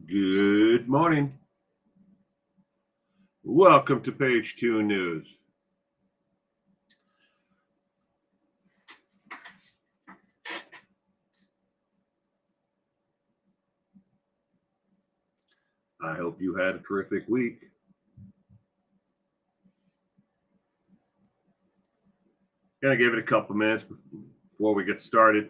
Good morning. Welcome to Page 2 News. I hope you had a terrific week. Gonna give it a couple minutes before we get started.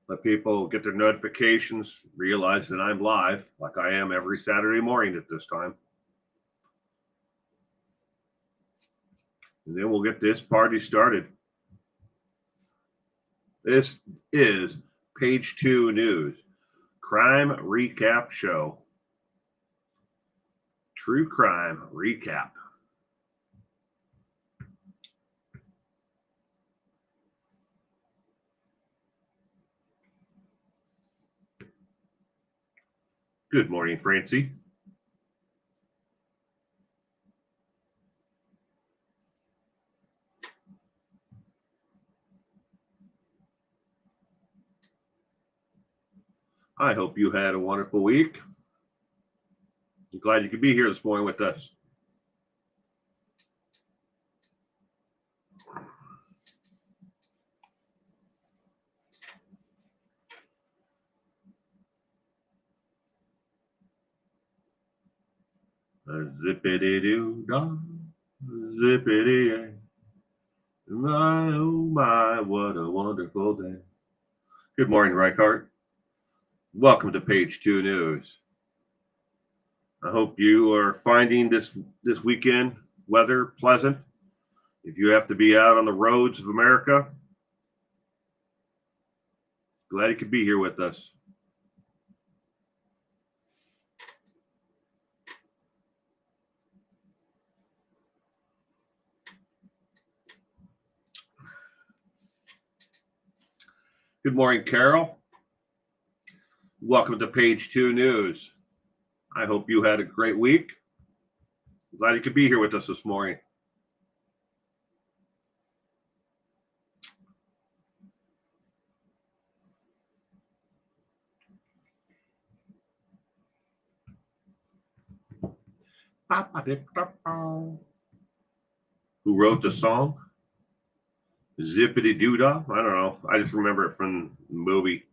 Let people get their notifications, realize that I'm live like I am every Saturday morning at this time. And then we'll get this party started. This is Page 2 News, Crime Recap Show. True Crime Recap. Good morning, Francie. I hope you had a wonderful week. I'm glad you could be here this morning with us. Zippity-doo-dah, zippity-yay. My, oh my, what a wonderful day. Good morning, Reichart. Welcome to Page 2 News. I hope you are finding this weekend weather pleasant. If you have to be out on the roads of America, glad you could be here with us. Good morning, Carol. Welcome to Page 2 News. I hope you had a great week. Glad you could be here with us this morning. Who wrote the song? Zippity Doodah? I don't know. I just remember it from the movie.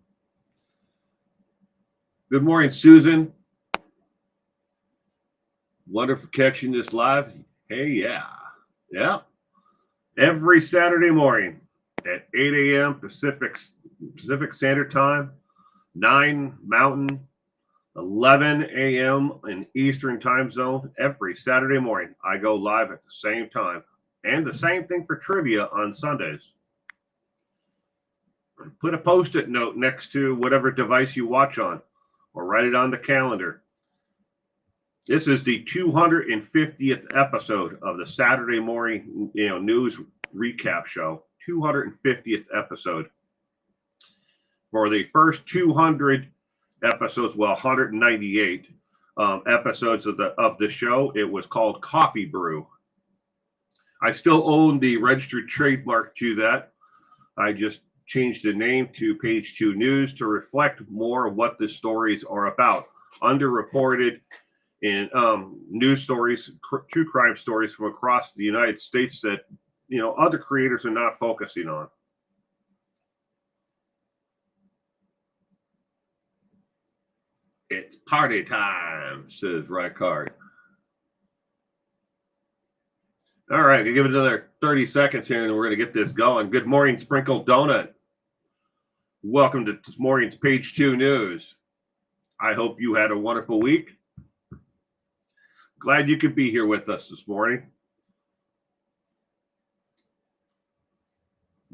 Good morning, Susan. Wonderful catching this live. Hey, yeah. Every Saturday morning at 8 a.m. Pacific Standard Time, 9 Mountain, 11 a.m. in Eastern Time Zone. Every Saturday morning, I go live at the same time. And the same thing for trivia on Sundays. Put a Post-it note next to whatever device you watch on, or write it on the calendar. This is the 250th episode of the Saturday morning, news recap show. 250th episode. For the first 200 episodes, 198 episodes of the show, it was called Coffee Brew. I still own the registered trademark to that. I just changed the name to Page 2 News to reflect more of what the stories are about. Underreported in news stories, true crime stories from across the United States that, other creators are not focusing on. It's party time, says Ricard. All right, we'll give it another 30 seconds here and we're going to get this going. Good morning, Sprinkled Donut. Welcome to this morning's Page 2 News. I hope you had a wonderful week. Glad you could be here with us this morning.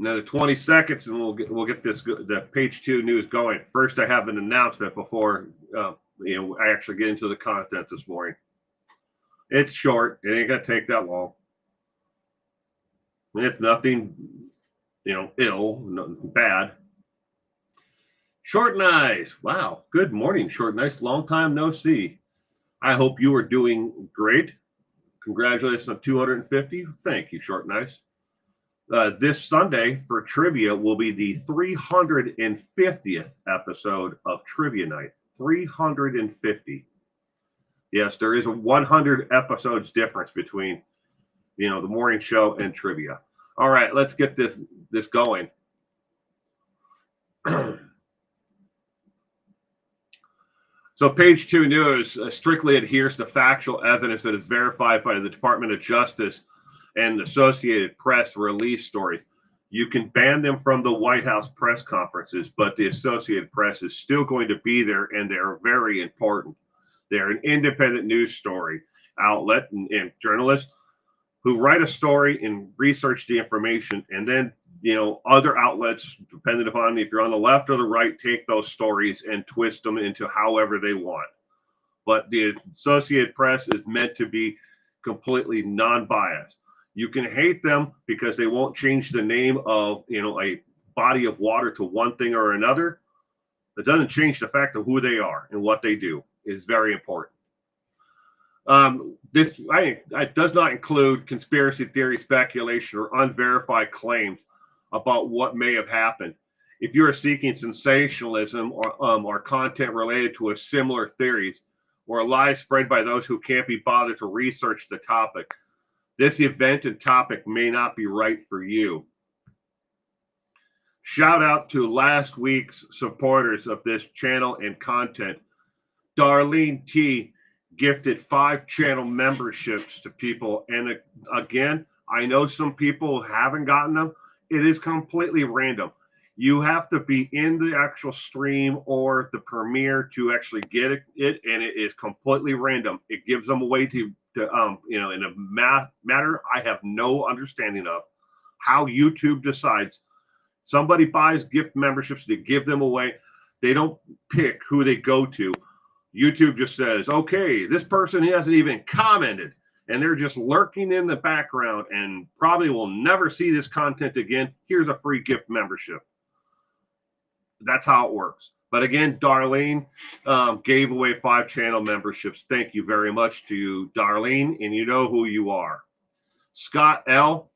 Another 20 seconds and we'll get the Page 2 News going. First, I have an announcement before I actually get into the content this morning. It's short. It ain't going to take that long. It's nothing, ill, nothing bad. Short and Nice. Wow. Good morning, Short and Nice. Long time no see. I hope you are doing great. Congratulations on 250. Thank you, Short and Nice. This Sunday for trivia will be the 350th episode of Trivia Night. 350. Yes, there is a 100 episodes difference between, the morning show and trivia. All right, let's get this going. So page 2 news strictly adheres to factual evidence that is verified by the Department of Justice and the Associated Press release stories. You can ban them from the White House press conferences, but the Associated Press is still going to be there, and they're very important. They're an independent news story outlet and journalists who write a story and research the information, and then other outlets, depending upon if you're on the left or the right, take those stories and twist them into however they want. But the Associated Press is meant to be completely non-biased. You can hate them because they won't change the name of a body of water to one thing or another. It doesn't change the fact of who they are and what they do. Is very important. This does not include conspiracy theory, speculation, or unverified claims about what may have happened. If you are seeking sensationalism or content related to a similar theories or lies spread by those who can't be bothered to research the topic, this event and topic may not be right for you. Shout out to last week's supporters of this channel and content. Darlene T gifted 5 channel memberships to people. And again, I know some people haven't gotten them. It is completely random. You have to be in the actual stream or the premiere to actually get it, and it is completely random. It gives them a way to in a matter I have no understanding of how YouTube decides. Somebody buys gift memberships, they give them away. They don't pick who they go to. YouTube just says, okay, this person hasn't even commented, and they're just lurking in the background and probably will never see this content again. Here's a free gift membership. That's how it works. But again, Darlene gave away 5 channel memberships. Thank you very much to Darlene, and you know who you are. Scott L.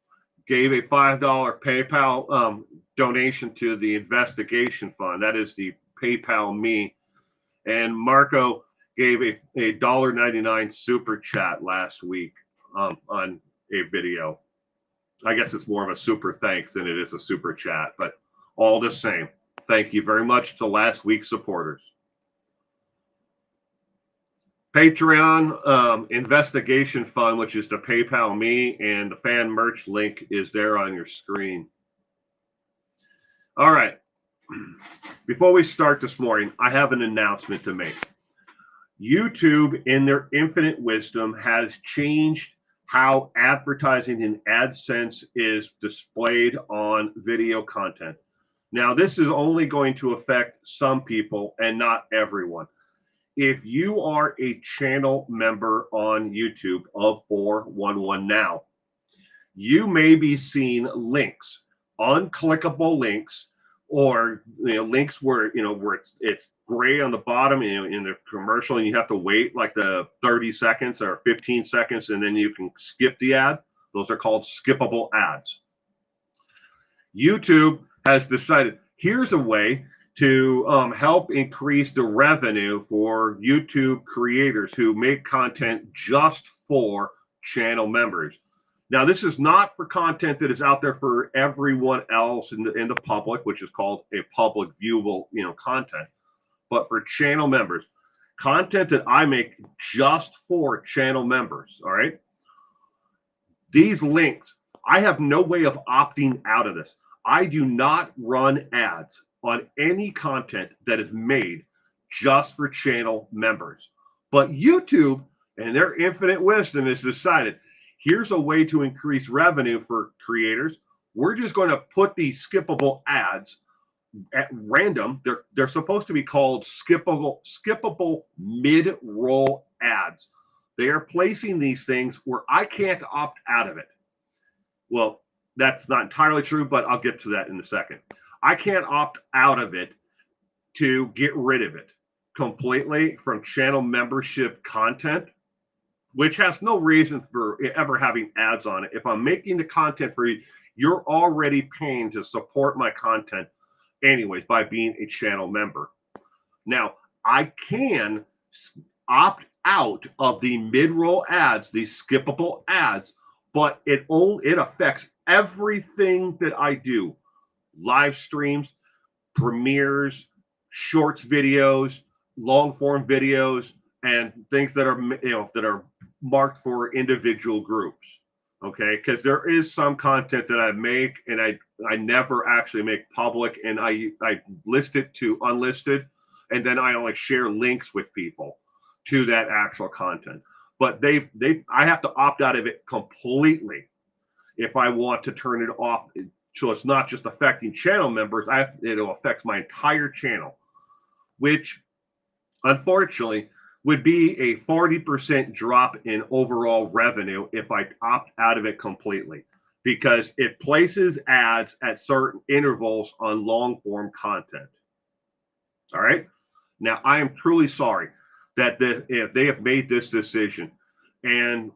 gave a $5 PayPal donation to the investigation fund. That is the PayPal Me. And Marco gave a $1.99 super chat last week on a video. I guess it's more of a super thanks than it is a super chat, but all the same. Thank you very much to last week's supporters. Patreon investigation fund, which is the PayPal Me, and the fan merch link is there on your screen. All right. Before we start this morning, I have an announcement to make. YouTube, in their infinite wisdom, has changed how advertising in AdSense is displayed on video content. Now, this is only going to affect some people and not everyone. If you are a channel member on YouTube of 411 Now, you may be seeing links, unclickable links, or links where it's gray on the bottom in the commercial, and you have to wait like the 30 seconds or 15 seconds, and then you can skip the ad. Those are called skippable ads. YouTube has decided here's a way to help increase the revenue for YouTube creators who make content just for channel members. Now, this is not for content that is out there for everyone else in the public, which is called a public viewable, content, but for channel members, content that I make just for channel members. All right. These links, I have no way of opting out of this. I do not run ads on any content that is made just for channel members. But YouTube, and their infinite wisdom, has decided here's a way to increase revenue for creators. We're just going to put these skippable ads at random. They're supposed to be called skippable mid-roll ads. They are placing these things where I can't opt out of it. Well, that's not entirely true, but I'll get to that in a second. I can't opt out of it to get rid of it completely from channel membership content, which has no reason for ever having ads on it. If I'm making the content for you, you're already paying to support my content anyways by being a channel member. Now, I can opt out of the mid-roll ads, these skippable ads, but it affects everything that I do. Live streams, premieres, shorts videos, long form videos, and things that are that are marked for individual groups. Okay, because there is some content that I make and I never actually make public, and I list it to unlisted, and then I only share links with people to that actual content. But I have to opt out of it completely if I want to turn it off, so it's not just affecting channel members. It'll affect my entire channel, which unfortunately would be a 40% drop in overall revenue if I opt out of it completely, because it places ads at certain intervals on long form content. All right. Now, I am truly sorry that if they have made this decision, and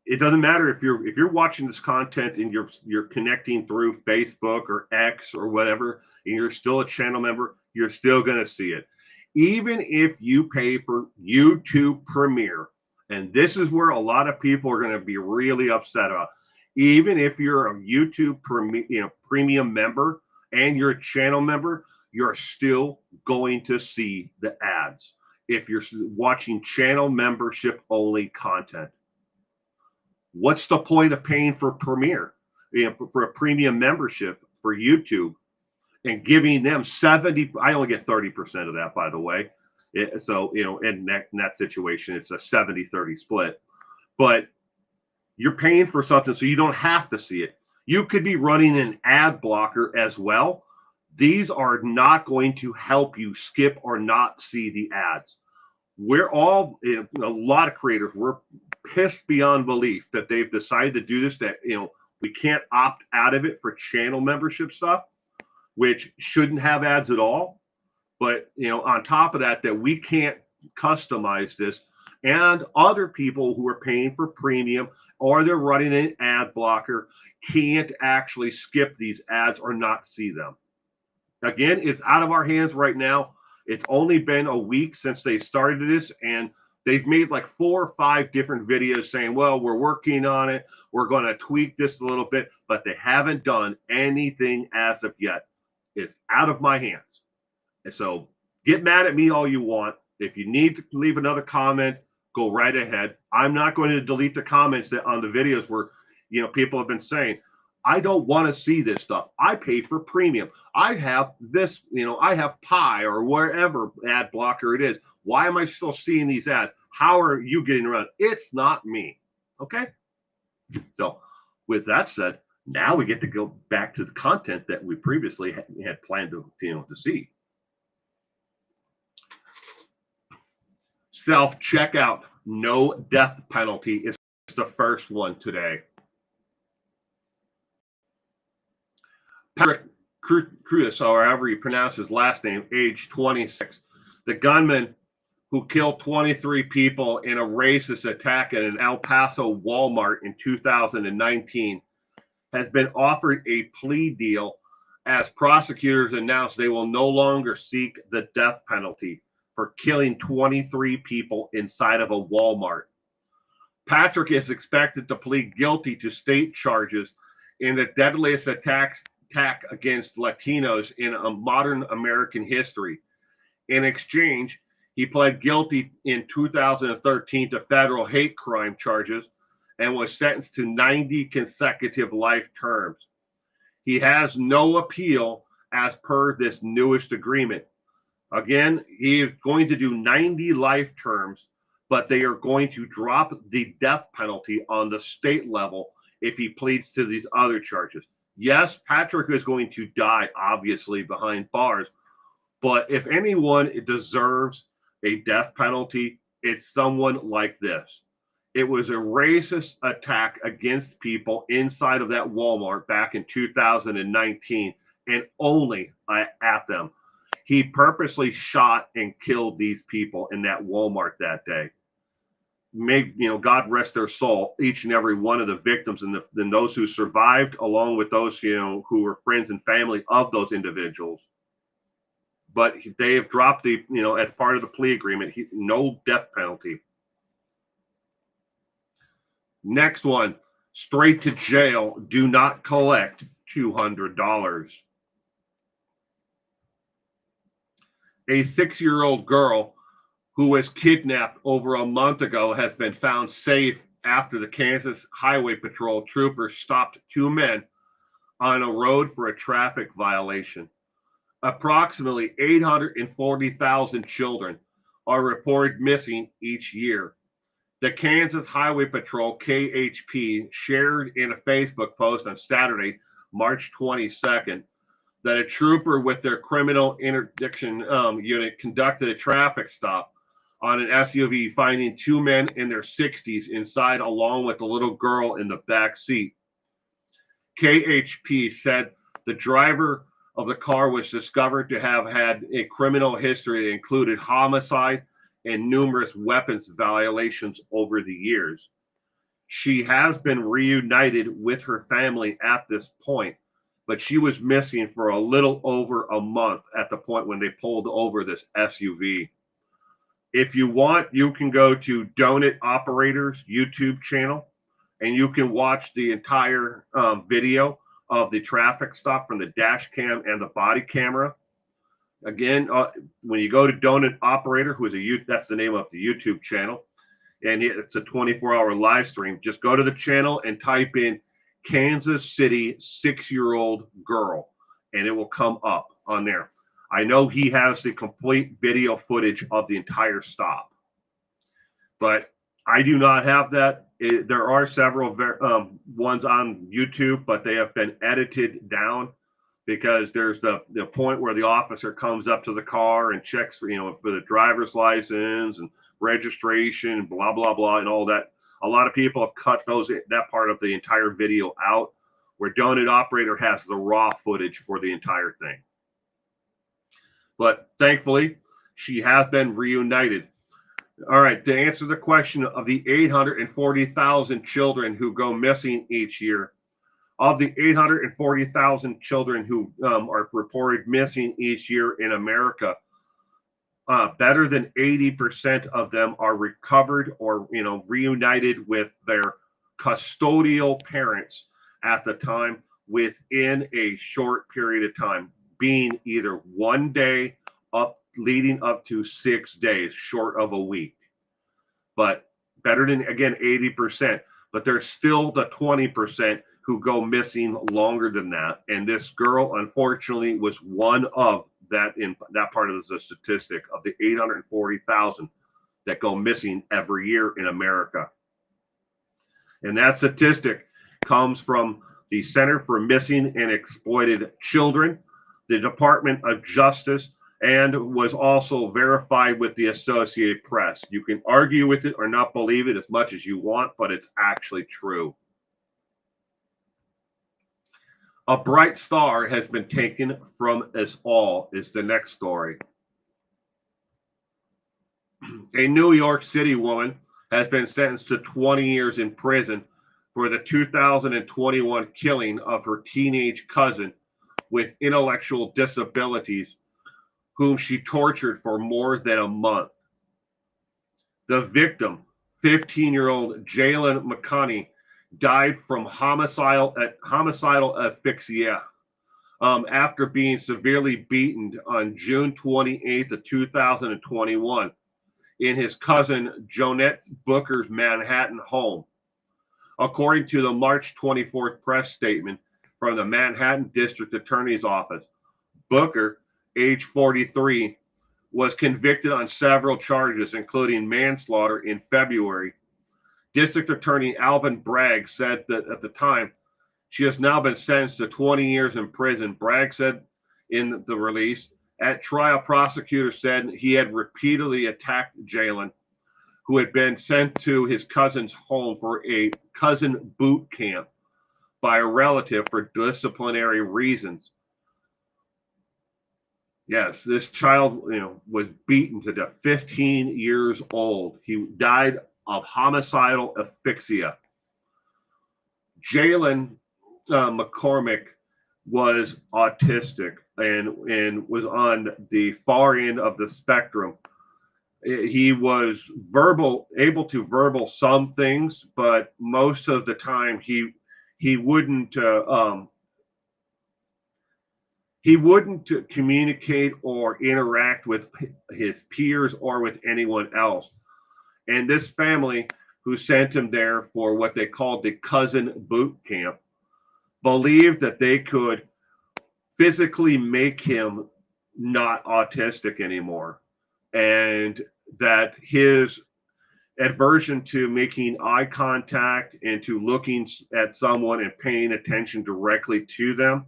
it doesn't matter if you're watching this content and you're connecting through Facebook or X or whatever, and you're still a channel member, you're still going to see it. Even if you pay for YouTube Premiere, and this is where a lot of people are going to be really upset about. Even if you're a YouTube premium member and you're a channel member, you're still going to see the ads if you're watching channel membership only content. What's the point of paying for Premiere, for a premium membership for YouTube, and giving them 70? I only get 30% of that, by the way. So, in that situation, it's a 70-30 split. But you're paying for something so you don't have to see it. You could be running an ad blocker as well. These are not going to help you skip or not see the ads. We're all, a lot of creators, we're pissed beyond belief that they've decided to do this, that we can't opt out of it for channel membership stuff, which shouldn't have ads at all. But on top of that we can't customize this, and other people who are paying for premium or they're running an ad blocker can't actually skip these ads or not see them. Again, it's out of our hands right now. It's only been a week since they started this, and they've made like 4 or 5 different videos saying, well, we're working on it, we're going to tweak this a little bit, but they haven't done anything as of yet. It's out of my hands. And so get mad at me all you want. If you need to leave another comment, go right ahead. I'm not going to delete the comments that on the videos where people have been saying, I don't want to see this stuff. I pay for premium. I have this, I have Pi or wherever ad blocker it is. Why am I still seeing these ads? How are you getting around? It's not me. Okay. So with that said, now we get to go back to the content that we previously had planned to see. Self-checkout, no death penalty is the first one today. Patrick Cruz, or however you pronounce his last name, age 26, the gunman who killed 23 people in a racist attack at an El Paso Walmart in 2019, has been offered a plea deal as prosecutors announced they will no longer seek the death penalty for killing 23 people inside of a Walmart. Patrick is expected to plead guilty to state charges in the deadliest attack against Latinos in a modern American history. In exchange, he pled guilty in 2013 to federal hate crime charges and was sentenced to 90 consecutive life terms. He has no appeal as per this newest agreement. Again, he is going to do 90 life terms, but they are going to drop the death penalty on the state level if he pleads to these other charges. Yes, Patrick is going to die, obviously, behind bars, but if anyone deserves a death penalty, it's someone like this. It was a racist attack against people inside of that Walmart back in 2019, and only at them. He purposely shot and killed these people in that Walmart that day. May God rest their soul, each and every one of the victims and those who survived, along with those who were friends and family of those individuals. But they have dropped the as part of the plea agreement, no death penalty. Next one, straight to jail. Do not collect $200. A 6-year-old girl who was kidnapped over a month ago has been found safe after the Kansas Highway Patrol troopers stopped two men on a road for a traffic violation. Approximately 840,000 children are reported missing each year. The Kansas Highway Patrol, KHP, shared in a Facebook post on Saturday, March 22nd, that a trooper with their criminal interdiction unit conducted a traffic stop on an SUV, finding two men in their 60s inside, along with a little girl in the back seat. KHP said the driver of the car was discovered to have had a criminal history that included homicide and numerous weapons violations over the years. She has been reunited with her family at this point, but she was missing for a little over a month at the point when they pulled over this SUV. If you want, you can go to Donut Operator's YouTube channel and you can watch the entire video of the traffic stop from the dash cam and the body camera. Again, when you go to Donut Operator, that's the name of the YouTube channel, and it's a 24-hour live stream. Just go to the channel and type in Kansas City 6-year-old girl, and it will come up on there. I know he has the complete video footage of the entire stop, but I do not have that. There are several ones on YouTube, but they have been edited down because there's the point where the officer comes up to the car and checks, for the driver's license and registration, blah, blah, blah, and all that. A lot of people have cut that part of the entire video out, where Donut Operator has the raw footage for the entire thing. But thankfully, she has been reunited. All right, to answer the question of the 840,000 children who go missing each year, of the 840,000 children who are reported missing each year in America, better than 80% of them are recovered or reunited with their custodial parents at the time within a short period of time, being either one day leading up to 6 days, short of a week. But better than, again, 80%. But there's still the 20% who go missing longer than that. And this girl, unfortunately, was one of that in that part of the statistic of the 840,000 that go missing every year in America. And that statistic comes from the Center for Missing and Exploited Children, the Department of Justice, and was also verified with the Associated Press. You can argue with it or not believe it as much as you want, but it's actually true. A bright star has been taken from us all is the next story. A New York City woman has been sentenced to 20 years in prison for the 2021 killing of her teenage cousin with intellectual disabilities, whom she tortured for more than a month. The victim, 15-year-old Jalen McConney, died from homicidal asphyxia after being severely beaten on June 28th of 2021 in his cousin Jonette Booker's Manhattan home. According to the March 24th press statement from the Manhattan District Attorney's Office, Booker, age 43, was convicted on several charges, including manslaughter in February. District Attorney Alvin Bragg said that at the time, she has now been sentenced to 20 years in prison. Bragg said in the release, at trial, prosecutors said he had repeatedly attacked Jalen, who had been sent to his cousin's home for a cousin boot camp by a relative for disciplinary reasons. Yes, this child, was beaten to death, 15 years old. He died of homicidal asphyxia. Jalen McCormick was autistic and was on the far end of the spectrum. He was able to verbal some things, but most of the time he wouldn't he wouldn't communicate or interact with his peers or with anyone else. And this family, who sent him there for what they called the cousin boot camp, believed that they could physically make him not autistic anymore, and that his aversion to making eye contact and to looking at someone and paying attention directly to them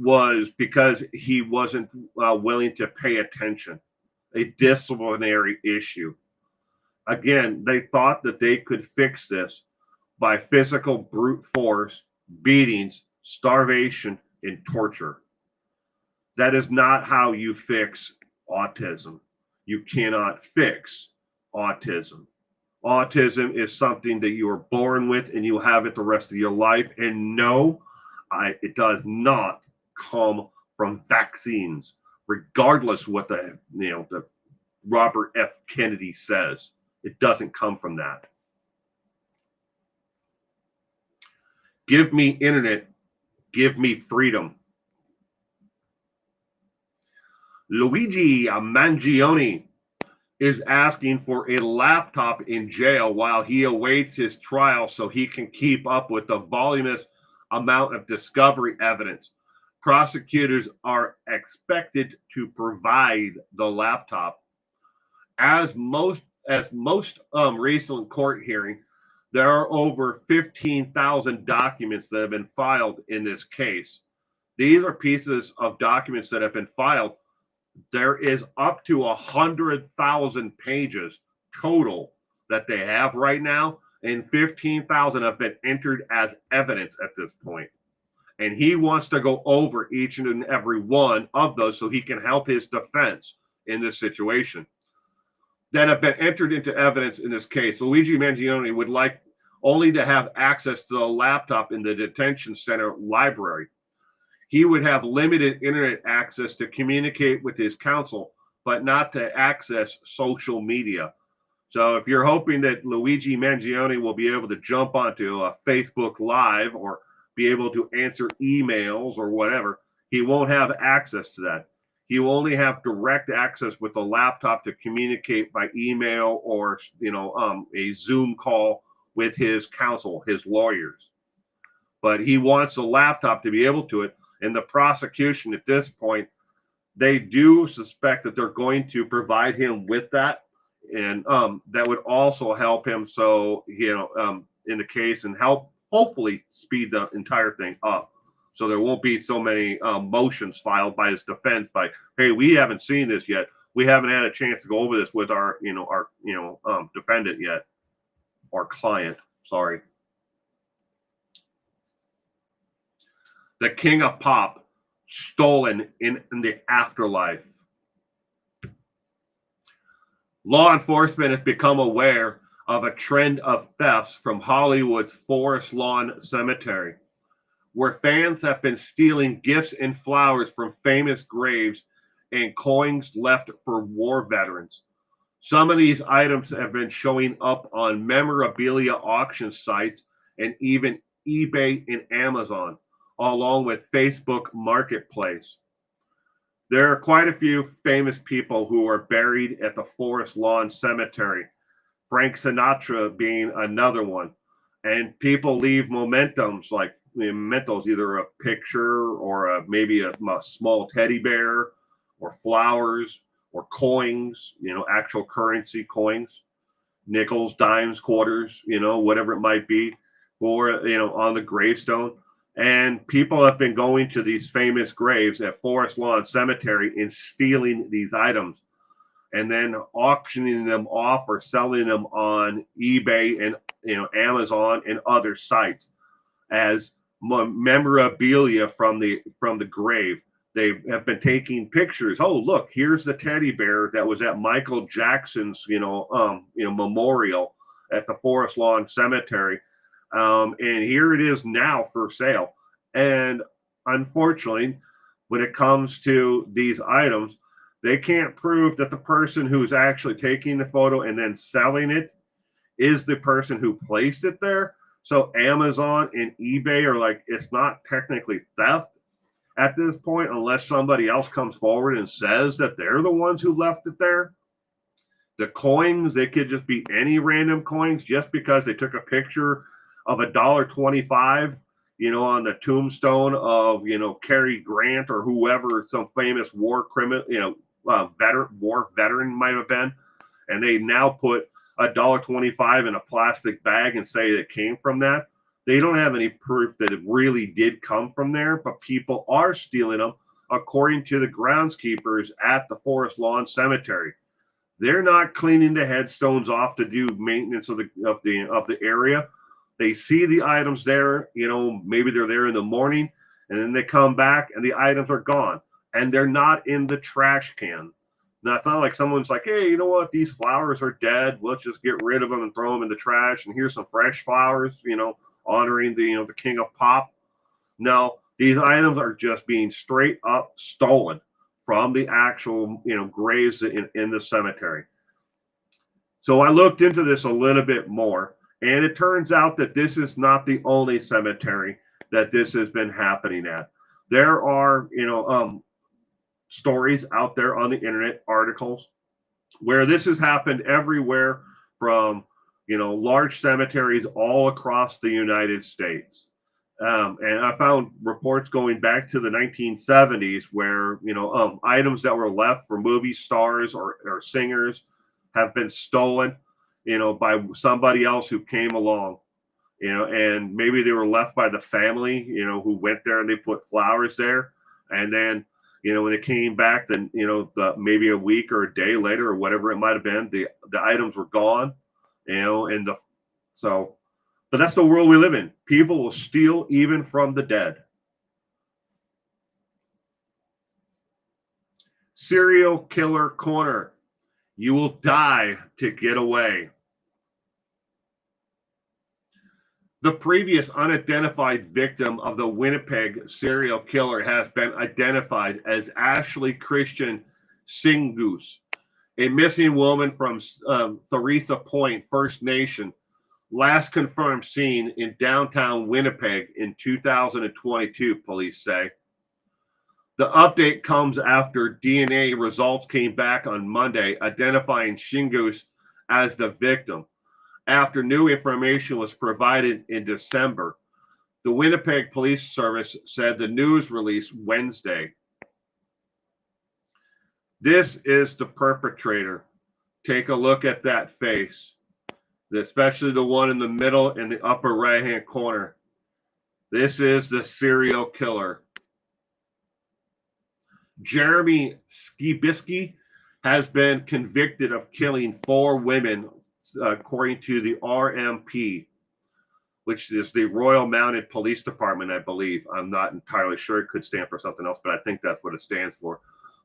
was because he wasn't willing to pay attention, a disciplinary issue. Again, they thought that they could fix this by physical brute force, beatings, starvation, and torture. That is not how you fix autism. You cannot fix autism. Autism is something that you are born with and you have it the rest of your life. And no, it does not come from vaccines, regardless what the Robert F. Kennedy says. It doesn't come from that. Give me internet, give me freedom. Luigi Mangione is asking for a laptop in jail while he awaits his trial so he can keep up with the voluminous amount of discovery evidence. Prosecutors are expected to provide the laptop. As most recent court hearing, there are over 15,000 documents that have been filed in this case. These are pieces of documents that have been filed. There is up to 100,000 pages total that they have right now, and 15,000 have been entered as evidence at this point. And he wants to go over each and every one of those so he can help his defense in this situation that have been entered into evidence in this case. Luigi Mangione would like only to have access to the laptop in the detention center library. He would have limited internet access to communicate with his counsel, but not to access social media. So if you're hoping that Luigi Mangione will be able to jump onto a Facebook Live or be able to answer emails or whatever, he won't have access to that. He will only have direct access with the laptop to communicate by email or a Zoom call with his counsel, his lawyers. But he wants the laptop to be able to it. And the prosecution at this point, they do suspect that they're going to provide him with that, and that would also help him. So in the case, and help hopefully speed the entire thing up. So there won't be so many motions filed by his defense by, hey, we haven't seen this yet. We haven't had a chance to go over this with our defendant yet, or client. Sorry. The King of Pop stolen in the afterlife. Law enforcement has become aware of a trend of thefts from Hollywood's Forest Lawn Cemetery, where fans have been stealing gifts and flowers from famous graves and coins left for war veterans. Some of these items have been showing up on memorabilia auction sites and even eBay and Amazon, along with Facebook Marketplace. There are quite a few famous people who are buried at the Forest Lawn Cemetery, Frank Sinatra being another one. And people leave mementos, either a picture or maybe a small teddy bear or flowers or coins, actual currency coins, nickels, dimes, quarters, whatever it might be, or, on the gravestone. And people have been going to these famous graves at Forest Lawn Cemetery and stealing these items and then auctioning them off or selling them on eBay and Amazon and other sites as memorabilia from the grave. They have been taking pictures. Oh, look, here's the teddy bear that was at Michael Jackson's memorial at the Forest Lawn Cemetery. And here it is now for sale. And unfortunately, when it comes to these items, They can't prove that the person who's actually taking the photo and then selling it is the person who placed it there. So Amazon and eBay are like, it's not technically theft at this point unless somebody else comes forward and says that they're the ones who left it there. The coins, they could just be any random coins just because they took a picture of $1.25, on the tombstone of, Cary Grant or whoever, some famous war criminal, war veteran might have been. And they now put $1.25 in a plastic bag and say it came from that. They don't have any proof that it really did come from there, but people are stealing them, according to the groundskeepers at the Forest Lawn Cemetery. They're not cleaning the headstones off to do maintenance of the area. They see the items there, maybe they're there in the morning, and then they come back and the items are gone, and they're not in the trash can. Now, it's not like someone's like, hey, you know what? These flowers are dead. Let's just get rid of them and throw them in the trash. And here's some fresh flowers, honoring the king of pop. No, these items are just being straight up stolen from the actual, graves in the cemetery. So I looked into this a little bit more, and it turns out that this is not the only cemetery that this has been happening at. There are, stories out there on the internet, articles, where this has happened everywhere from, large cemeteries all across the United States. And I found reports going back to the 1970s where, items that were left for movie stars or singers have been stolen, by somebody else who came along, and maybe they were left by the family, who went there and they put flowers there. And then, when it came back, then, maybe a week or a day later or whatever it might have been, the items were gone, but that's the world we live in. People will steal even from the dead. Serial killer corner. You will die to get away. The previous unidentified victim of the Winnipeg serial killer has been identified as Ashley Christian Singus, a missing woman from Theresa Point First Nation, last confirmed seen in downtown Winnipeg in 2022, police say. The update comes after DNA results came back on Monday, identifying Singus as the victim. After new information was provided in December, the Winnipeg Police Service said the news release Wednesday. This is the perpetrator. Take a look at that face, especially the one in the middle in the upper right-hand corner. This is the serial killer. Jeremy Skibisky has been convicted of killing 4 women, according to the RMP, which is the Royal Mounted Police Department, I believe. I'm not entirely sure. It could stand for something else, but I think that's what it stands for.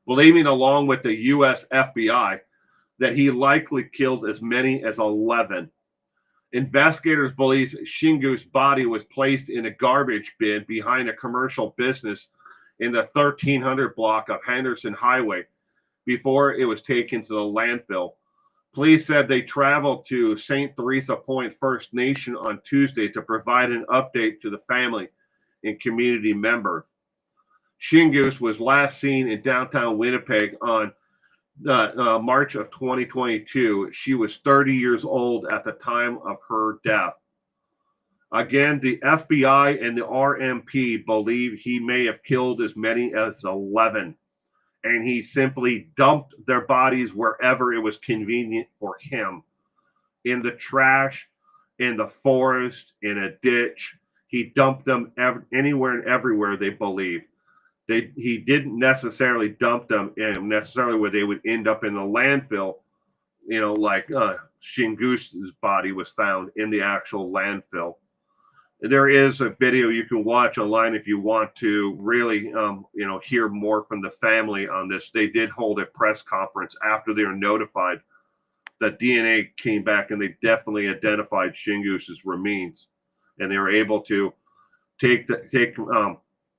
Believing, along with the U.S. FBI, that he likely killed as many as 11. Investigators believe Shingu's body was placed in a garbage bin behind a commercial business in the 1300 block of Henderson Highway before it was taken to the landfill. Police said they traveled to St. Theresa Point First Nation on Tuesday to provide an update to the family and community members. Shingus was last seen in downtown Winnipeg on March of 2022. She was 30 years old at the time of her death. Again, the FBI and the RMP believe he may have killed as many as 11. And he simply dumped their bodies wherever it was convenient for him. In the trash, in the forest, in a ditch. He dumped them anywhere and everywhere, they believe. He didn't necessarily dump them in necessarily where they would end up in the landfill, like Shingu's body was found in the actual landfill. There is a video you can watch online if you want to really, hear more from the family on this. They did hold a press conference after they were notified that DNA came back and they definitely identified Shingus's remains, and they were able to take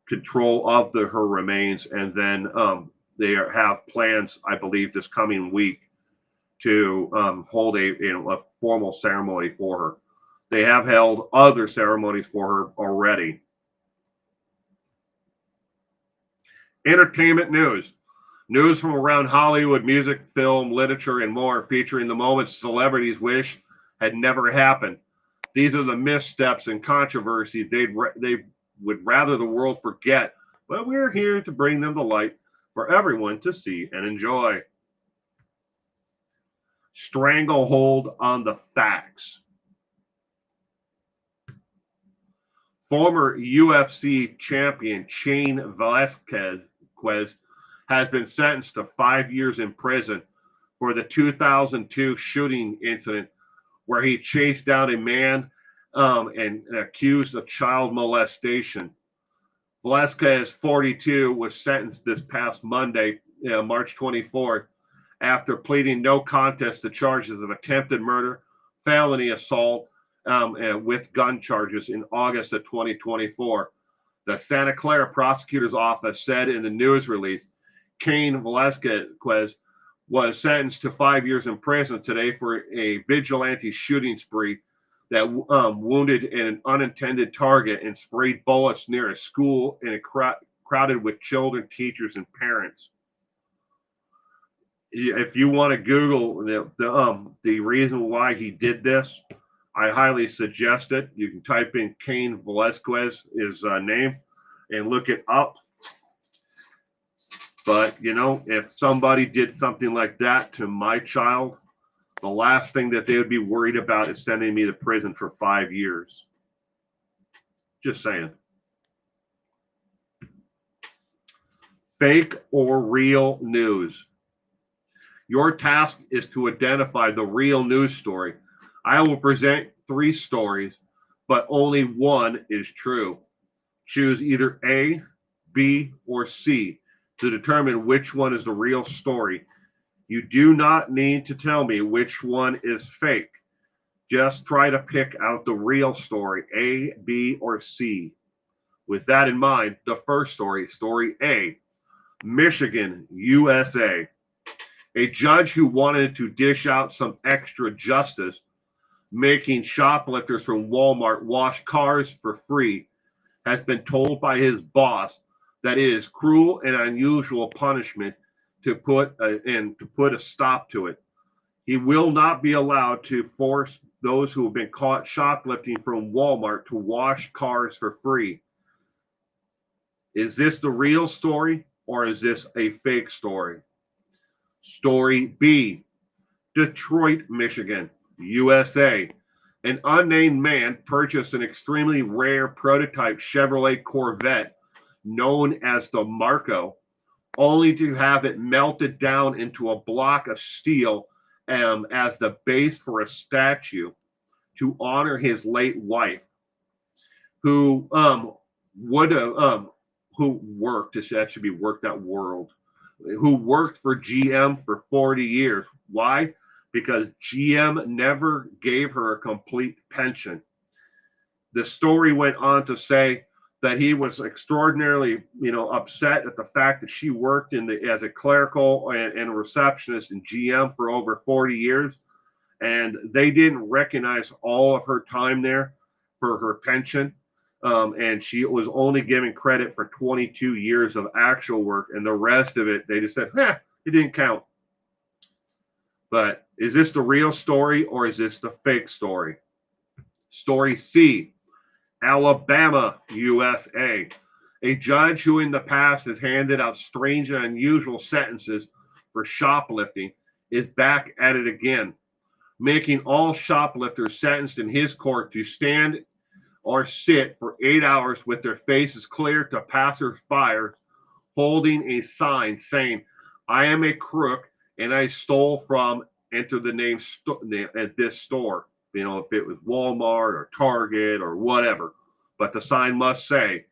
control of her remains and then they have plans, I believe, this coming week to hold a formal ceremony for her. They have held other ceremonies for her already. Entertainment news. News from around Hollywood, music, film, literature, and more, featuring the moments celebrities wish had never happened. These are the missteps and controversies they would rather the world forget, but we're here to bring them to light for everyone to see and enjoy. Stranglehold on the facts. Former UFC champion Shane Velasquez has been sentenced to 5 years in prison for the 2002 shooting incident where he chased down a man and accused of child molestation. Velasquez, 42, was sentenced this past Monday, March 24th, after pleading no contest to charges of attempted murder, felony assault, with gun charges in August of 2024. The Santa Clara prosecutor's office said in the news release, Cain Velasquez was sentenced to 5 years in prison today for a vigilante shooting spree that wounded an unintended target and sprayed bullets near a school in a crowded with children, teachers, and parents. If you want to Google the reason why he did this, I highly suggest it. You can type in Cain Velasquez's name and look it up. But, if somebody did something like that to my child, the last thing that they would be worried about is sending me to prison for 5 years. Just saying. Fake or real news. Your task is to identify the real news story. I will present 3 stories, but only one is true. Choose either A, B, or C to determine which one is the real story. You do not need to tell me which one is fake. Just try to pick out the real story, A, B, or C. With that in mind, the first story, story A, Michigan, USA. A judge who wanted to dish out some extra justice, making shoplifters from Walmart wash cars for free, has been told by his boss that it is cruel and unusual punishment to put a stop to it. He will not be allowed to force those who have been caught shoplifting from Walmart to wash cars for free. Is this the real story or is this a fake story? Story B, Detroit, Michigan, USA. An unnamed man purchased an extremely rare prototype Chevrolet Corvette known as the Marco, only to have it melted down into a block of steel as the base for a statue to honor his late wife, who worked, that should be worked that world, who worked for GM for 40 years. Why? Because GM never gave her a complete pension. The story went on to say that he was extraordinarily, upset at the fact that she worked as a clerical and a receptionist in GM for over 40 years, and they didn't recognize all of her time there for her pension. And she was only given credit for 22 years of actual work, and the rest of it, they just said, it didn't count. But is this the real story or is this the fake story? Story C, Alabama, USA. A judge who in the past has handed out strange and unusual sentences for shoplifting is back at it again, making all shoplifters sentenced in his court to stand or sit for 8 hours with their faces clear to passers-by, holding a sign saying, "I am a crook and I stole from," enter the name at this store. If it was Walmart or Target or whatever, but the sign must say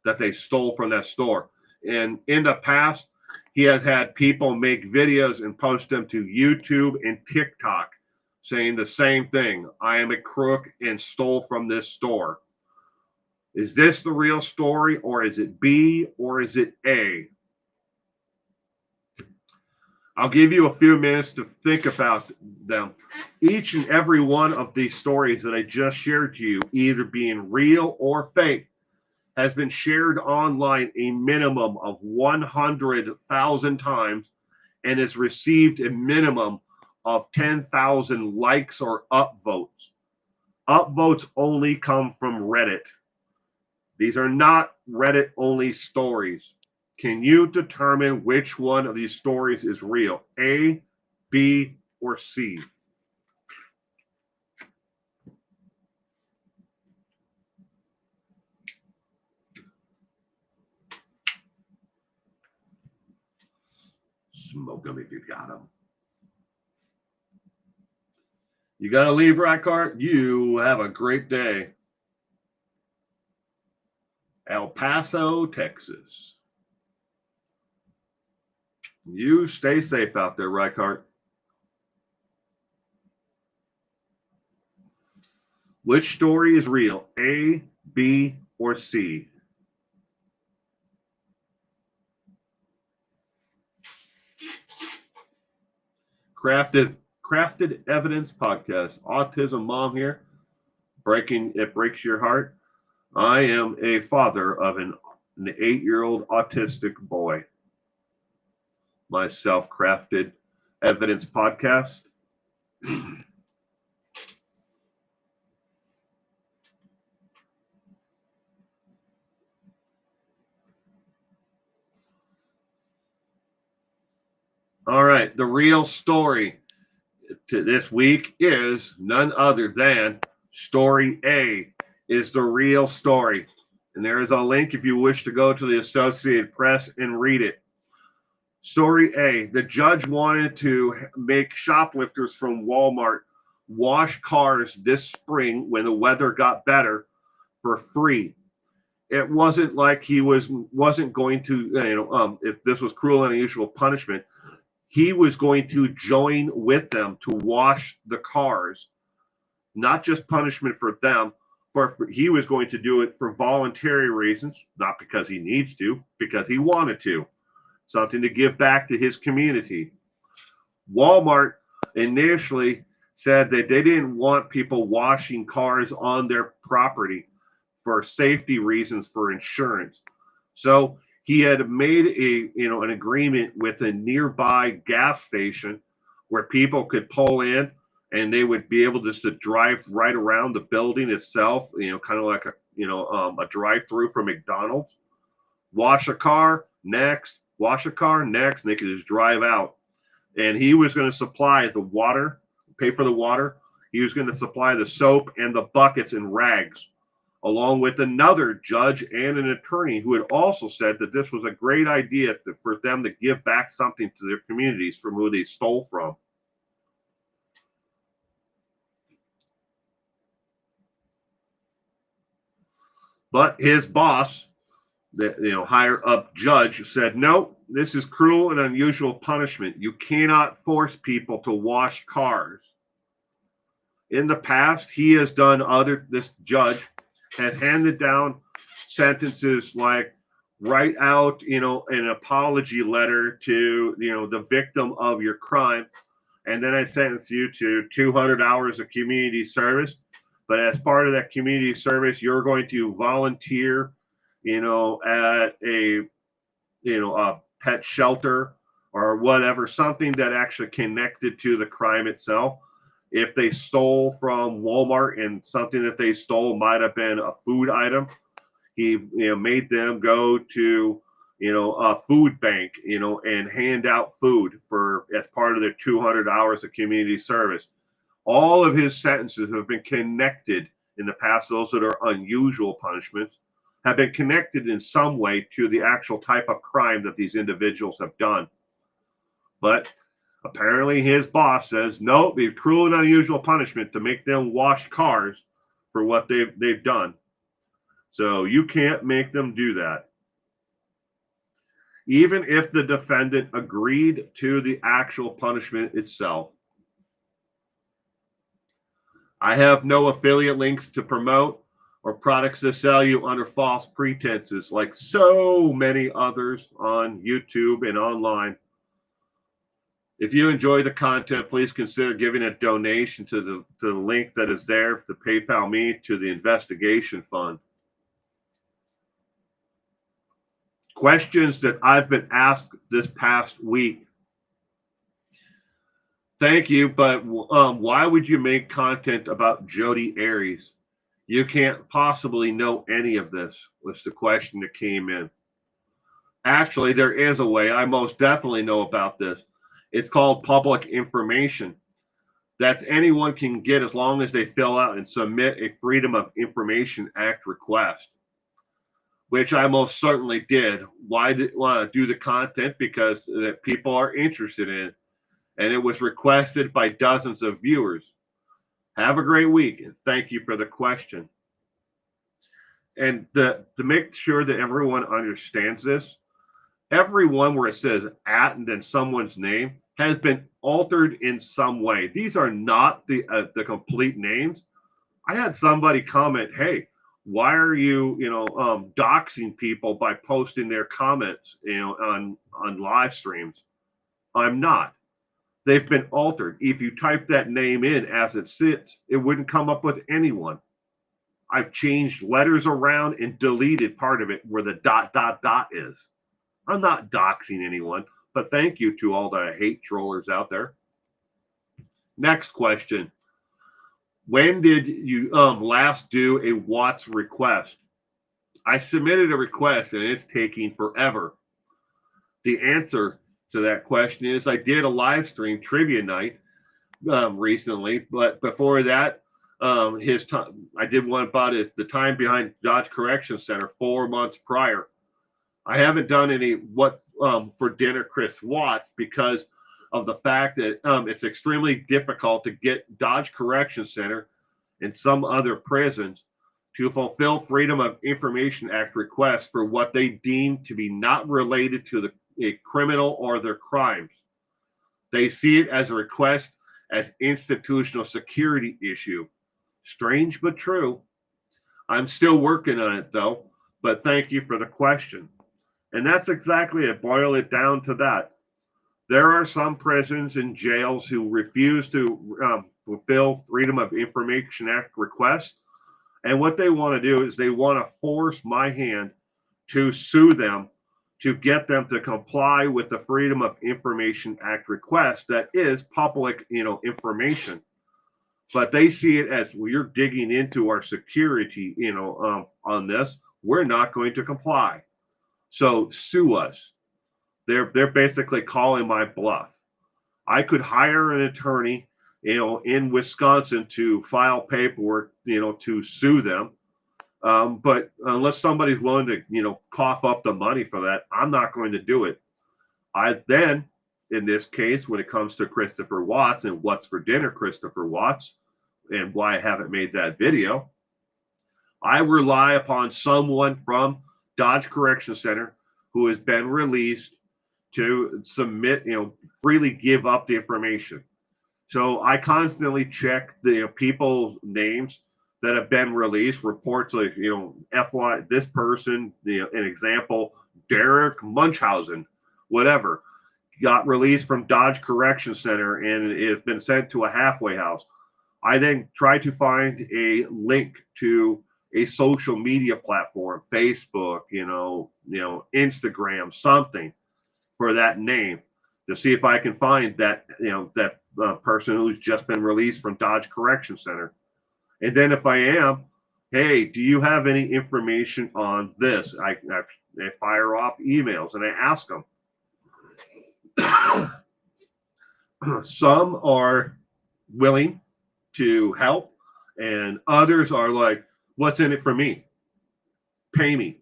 that they stole from that store. And in the past, he has had people make videos and post them to YouTube and TikTok saying the same thing. I am a crook and stole from this store. Is this the real story or is it B or is it A? I'll give you a few minutes to think about them. Each and every one of these stories that I just shared to you, either being real or fake, has been shared online a minimum of 100,000 times and has received a minimum of 10,000 likes or upvotes. Upvotes only come from Reddit. These are not Reddit only stories. Can you determine which one of these stories is real? A, B, or C? Smoke them if you got them. You got to leave, Rackart? You have a great day. El Paso, Texas. You stay safe out there, Reichardt. Which story is real? A, B, or C? Crafted Evidence Podcast. Autism Mom here. It breaks your heart. I am a father of an 8-year-old autistic boy. My self-crafted evidence podcast. All right, the real story to this week is none other than Story A is the real story. And there is a link if you wish to go to the Associated Press and read it. Story A, the judge wanted to make shoplifters from Walmart wash cars this spring when the weather got better for free. It wasn't like he wasn't going to, if this was cruel and unusual punishment, he was going to join with them to wash the cars, not just punishment for them, but he was going to do it for voluntary reasons, not because he needs to, because he wanted to. Something to give back to his community. Walmart initially said that they didn't want people washing cars on their property for safety reasons, for insurance. So he had made an agreement with a nearby gas station where people could pull in and they would be able just to drive right around the building itself, kind of like a drive-through for McDonald's. Wash a car, next. Wash a car, next. And they could just drive out. And he was going to supply the water, pay for the water. He was going to supply the soap and the buckets and rags, along with another judge and an attorney who had also said that this was a great idea for them to give back something to their communities from who they stole from. But his boss, the higher up judge, said, no, this is cruel and unusual punishment. You cannot force people to wash cars. In the past, he has done this judge has handed down sentences like write out, an apology letter to, the victim of your crime. And then I sentence you to 200 hours of community service. But as part of that community service, you're going to volunteer, at a pet shelter or whatever, something that actually connected to the crime itself. If they stole from Walmart and something that they stole might have been a food item, he made them go to a food bank, and hand out food as part of their 200 hours of community service. All of his sentences have been connected in the past. Those that are unusual punishments have been connected in some way to the actual type of crime that these individuals have done. But apparently his boss says, no, it'd be cruel and unusual punishment to make them wash cars for what they've done. So you can't make them do that. Even if the defendant agreed to the actual punishment itself. I have no affiliate links to promote or products to sell you under false pretenses like so many others on YouTube and online. If you enjoy the content, please consider giving a donation to the link that is there to PayPal me to the investigation fund. Questions that I've been asked this past week. Thank you, but why would you make content about Jodi Arias? You can't possibly know any of this, was the question that came in. Actually, there is a way. I most definitely know about this. It's called public information. That's anyone can get as long as they fill out and submit a Freedom of Information Act request, which I most certainly did. Why did I want to do the content? Because that people are interested in it, and it was requested by dozens of viewers. Have a great week, and thank you for the question. And to make sure that everyone understands this, everyone where it says at and then someone's name has been altered in some way. These are not the complete names. I had somebody comment, "Hey, why are you doxing people by posting their comments on live streams?" I'm not. They've been altered. If you type that name in as it sits, it wouldn't come up with anyone. I've changed letters around and deleted part of it where the ... is. I'm not doxing anyone, but thank you to all the hate trollers out there. Next question. When did you last do a Watts request? I submitted a request and it's taking forever. The answer to that question is I did a live stream trivia night recently, but before that, I did one about the time behind Dodge Correction Center 4 months prior. I haven't done any what for dinner Chris Watts because of the fact that it's extremely difficult to get Dodge Correction Center and some other prisons to fulfill Freedom of Information Act requests for what they deem to be not related to a criminal or their crimes. They see it as a request as institutional security issue. Strange but true. I'm still working on it though, but thank you for the question. And that's exactly it. Boil it down to that. There are some prisons and jails who refuse to fulfill Freedom of Information Act requests. And what they want to do is they want to force my hand to sue them to get them to comply with the Freedom of Information Act request that is public, information. But they see it as, well, you're digging into our security, on this. We're not going to comply. So sue us. They're basically calling my bluff. I could hire an attorney, in Wisconsin to file paperwork, to sue them. But unless somebody's willing to, cough up the money for that, I'm not going to do it. Then, in this case, when it comes to Christopher Watts and what's for dinner, Christopher Watts, and why I haven't made that video, I rely upon someone from Dodge Correction Center who has been released to submit, freely give up the information. So I constantly check the people's names that have been released, reports like, FY, this person, an example, Derek Munchausen, whatever, got released from Dodge Correction Center and it has been sent to a halfway house. I then try to find a link to a social media platform, Facebook, Instagram, something for that name to see if I can find that, that person who's just been released from Dodge Correction Center. And then if I am, hey, do you have any information on this? I fire off emails and I ask them. Some are willing to help and others are like, what's in it for me? Pay me.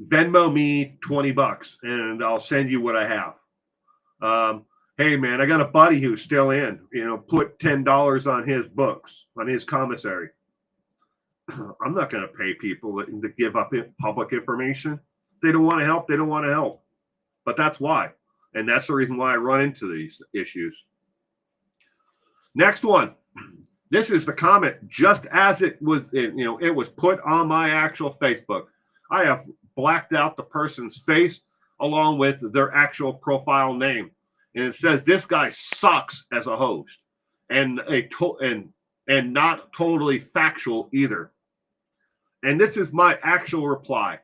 Venmo me $20 and I'll send you what I have. Hey man, I got a buddy who's still in, put $10 on his books, on his commissary. I'm not going to pay people to give up public information. They don't want to help. They don't want to help. But that's why. And that's the reason why I run into these issues. Next one. This is the comment just as it was, it was put on my actual Facebook. I have blacked out the person's face along with their actual profile name. and it says this guy sucks as a host, and and not totally factual either. And this is my actual reply,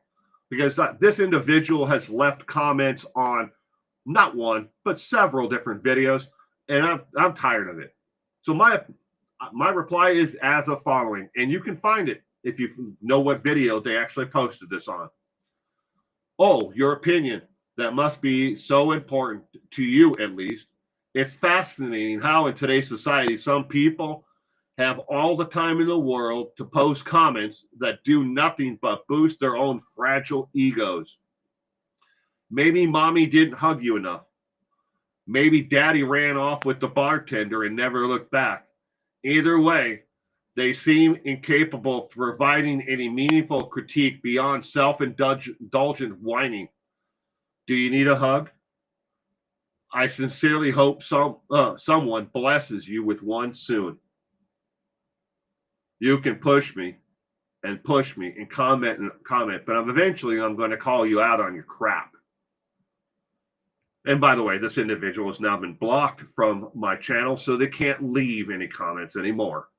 because this individual has left comments on not one but several different videos, and I'm tired of it. So my reply is as the following, and you can find it if you know what video they actually posted this on. Oh, your opinion. That must be so important to you, at least. It's fascinating how in today's society some people have all the time in the world to post comments that do nothing but boost their own fragile egos. Maybe mommy didn't hug you enough. Maybe daddy ran off with the bartender and never looked back. Either way, they seem incapable of providing any meaningful critique beyond self-indulgent whining. Do you need a hug? I sincerely hope someone blesses you with one soon. You can push me and comment, but eventually I'm going to call you out on your crap. And by the way, this individual has now been blocked from my channel, so they can't leave any comments anymore.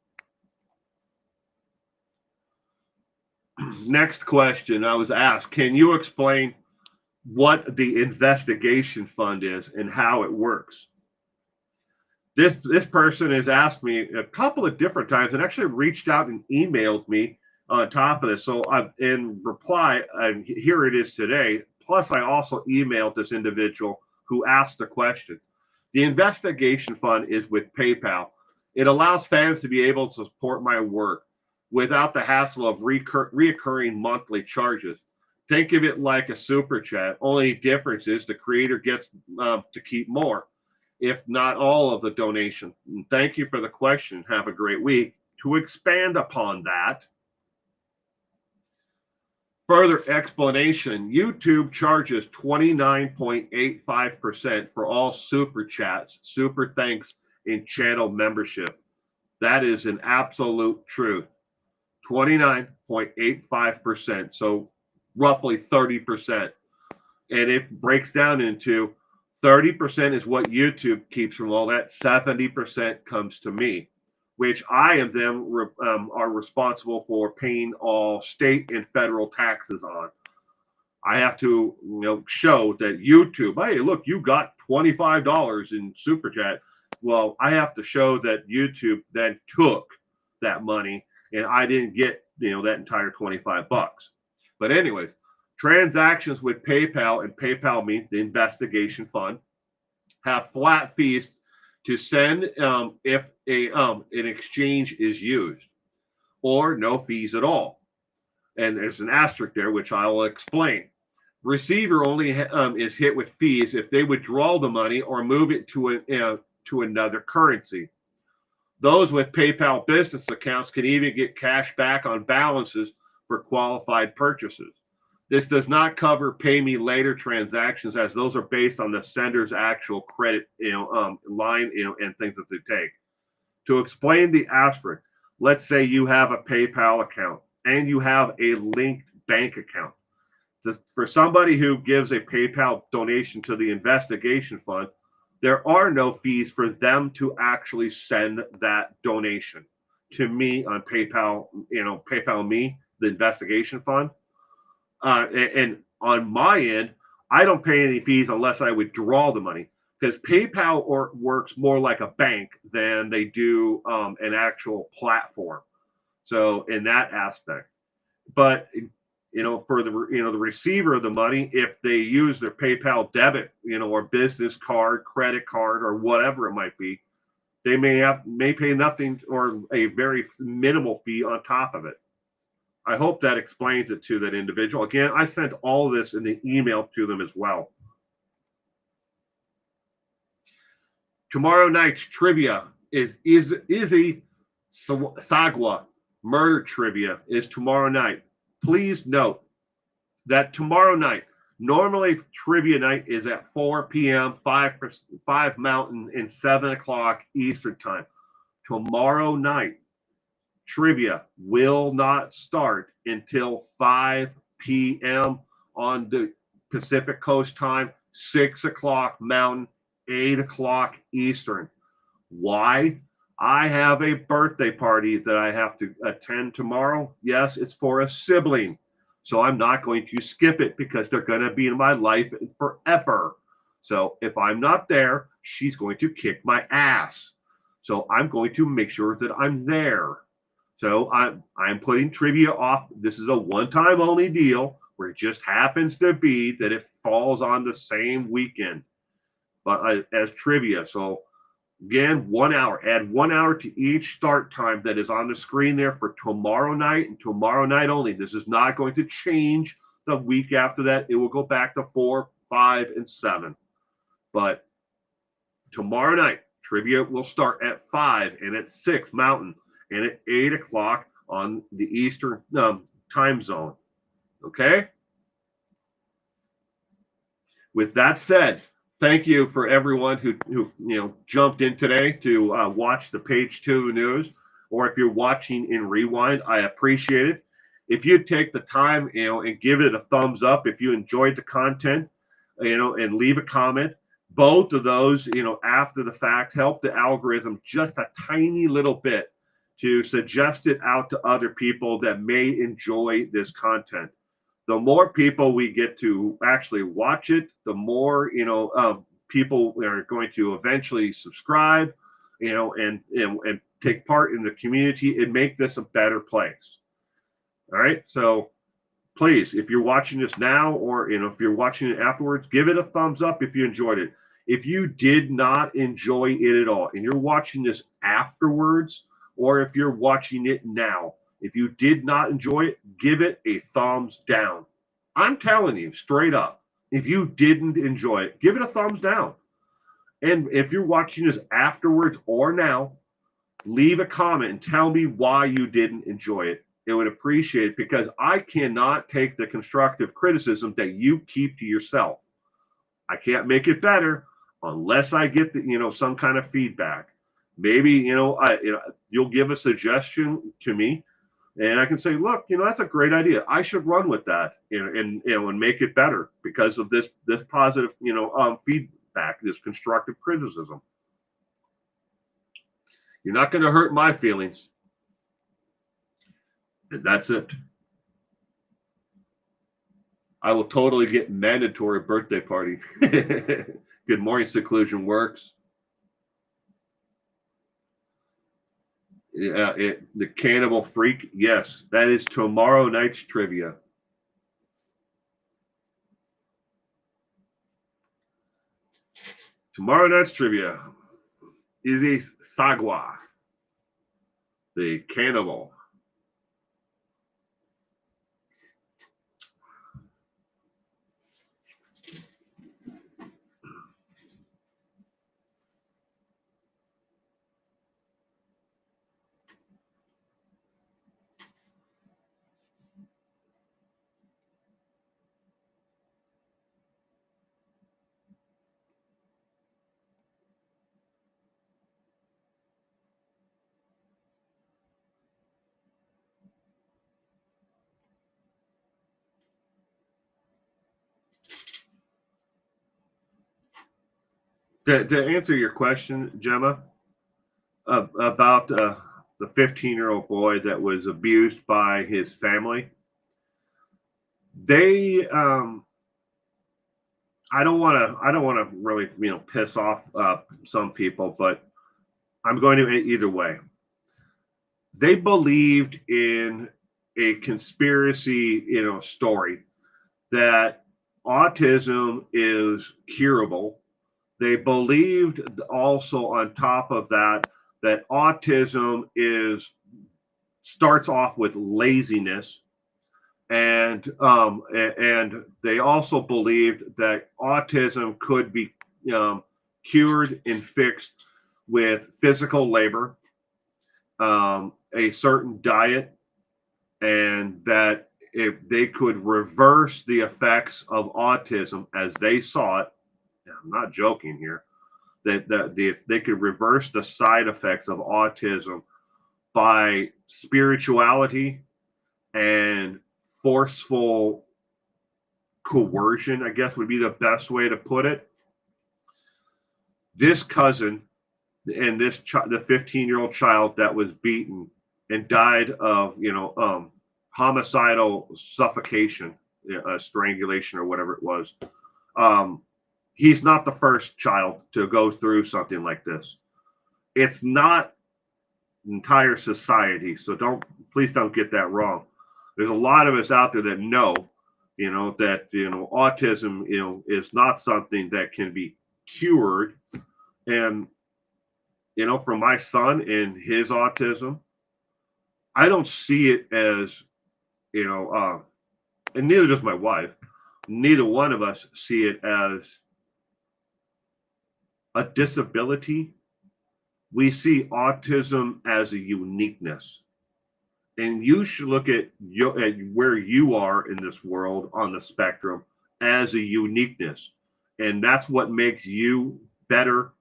Next question I was asked, can you explain what the investigation fund is and how it works? This person has asked me a couple of different times and actually reached out and emailed me on top of this. So in reply, here it is today. Plus, I also emailed this individual who asked the question. The investigation fund is with PayPal. It allows fans to be able to support my work without the hassle of reoccurring monthly charges. Think of it like a super chat. Only difference is the creator gets to keep more, if not all, of the donation. And thank you for the question. Have a great week. To expand upon that, further explanation, YouTube charges 29.85% for all super chats, super thanks, and channel membership. That is an absolute truth. 29.85%. So roughly 30%. And it breaks down into 30% is what YouTube keeps from all that. 70% comes to me, which I am them are responsible for paying all state and federal taxes on. I have to show that YouTube, hey, look, you got $25 in super chat. Well, I have to show that YouTube then took that money and I didn't get that entire 25 bucks. But anyways, transactions with PayPal and PayPal Me, the investigation fund, have flat fees to send if an exchange is used, or no fees at all. And there's an asterisk there, which I will explain. Receiver only is hit with fees if they withdraw the money or move it to another currency. Those with PayPal business accounts can even get cash back on balances for qualified purchases. This does not cover pay me later transactions, as those are based on the sender's actual credit line and things that they take. To explain the asterisk, let's say you have a PayPal account and you have a linked bank account. For somebody who gives a PayPal donation to the investigation fund, there are no fees for them to actually send that donation to me on PayPal, PayPal Me, the investigation fund. And on my end, I don't pay any fees unless I withdraw the money, because PayPal works more like a bank than they do an actual platform. So in that aspect, but for the the receiver of the money, if they use their PayPal debit, or business card, credit card, or whatever it might be, they may pay nothing or a very minimal fee on top of it. I hope that explains it to that individual. Again, I sent all this in the email to them as well. Tomorrow night's trivia is Izzy Sagwa murder trivia is tomorrow night. Please note that tomorrow night, normally trivia night is at 4 p.m., 5 Mountain, and 7 o'clock Eastern time. Tomorrow night, trivia will not start until 5 p.m. on the Pacific Coast time, 6 o'clock Mountain, 8 o'clock Eastern. Why? I have a birthday party that I have to attend tomorrow. Yes, it's for a sibling. So I'm not going to skip it because they're going to be in my life forever. So if I'm not there, she's going to kick my ass. So I'm going to make sure that I'm there. So I'm putting trivia off. This is a one-time only deal where it just happens to be that it falls on the same weekend, but as trivia. So again, 1 hour. Add 1 hour to each start time that is on the screen there for tomorrow night and tomorrow night only. This is not going to change the week after that. It will go back to 4, 5, and 7. But tomorrow night, trivia will start at 5 and at 6 Mountain and at 8 o'clock on the Eastern time zone. Okay? With that said, thank you for everyone who jumped in today to watch the page 2 news, or if you're watching in rewind, I appreciate it. If you take the time, and give it a thumbs up if you enjoyed the content, and leave a comment. Both of those, after the fact, help the algorithm just a tiny little bit to suggest it out to other people that may enjoy this content. The more people we get to actually watch it, the more people are going to eventually subscribe, and take part in the community and make this a better place. All right, so please, if you're watching this now, or if you're watching it afterwards, give it a thumbs up if you enjoyed it. If you did not enjoy it at all and you're watching this afterwards, or if you're watching it now, if you did not enjoy it, give it a thumbs down. I'm telling you straight up, if you didn't enjoy it, give it a thumbs down. And if you're watching this afterwards or now, leave a comment and tell me why you didn't enjoy it. It would appreciate it, because I cannot take the constructive criticism that you keep to yourself. I can't make it better unless I get some kind of feedback. Maybe you'll give a suggestion to me, and I can say, look, that's a great idea. I should run with that, and make it better because of this positive feedback, this constructive criticism. You're not going to hurt my feelings. And that's it. I will totally get mandatory birthday party. Good morning, Seclusion Works. Yeah, the Cannibal Freak. Yes, that is tomorrow night's trivia. Tomorrow night's trivia is a Sagwa, the cannibal. To answer your question, Gemma, about the 15-year-old boy that was abused by his family, they I don't want to really piss off some people, but I'm going to either way. They believed in a conspiracy story that autism is curable. They believed also, on top of that, that autism starts off with laziness, and they also believed that autism could be cured and fixed with physical labor, a certain diet, and that if they could reverse the effects of autism as they saw it, I'm not joking here, that they could reverse the side effects of autism by spirituality and forceful coercion, I guess would be the best way to put it. this cousin and the 15-year-old child that was beaten and died of, homicidal suffocation, strangulation or whatever it was. He's not the first child to go through something like this. It's not entire society, so please don't get that wrong. There's a lot of us out there that know, that autism, is not something that can be cured. And for my son and his autism, I don't see it as, and neither does my wife. Neither one of us see it as a disability. We see autism as a uniqueness. And you should look at where you are in this world on the spectrum as a uniqueness. And that's what makes you better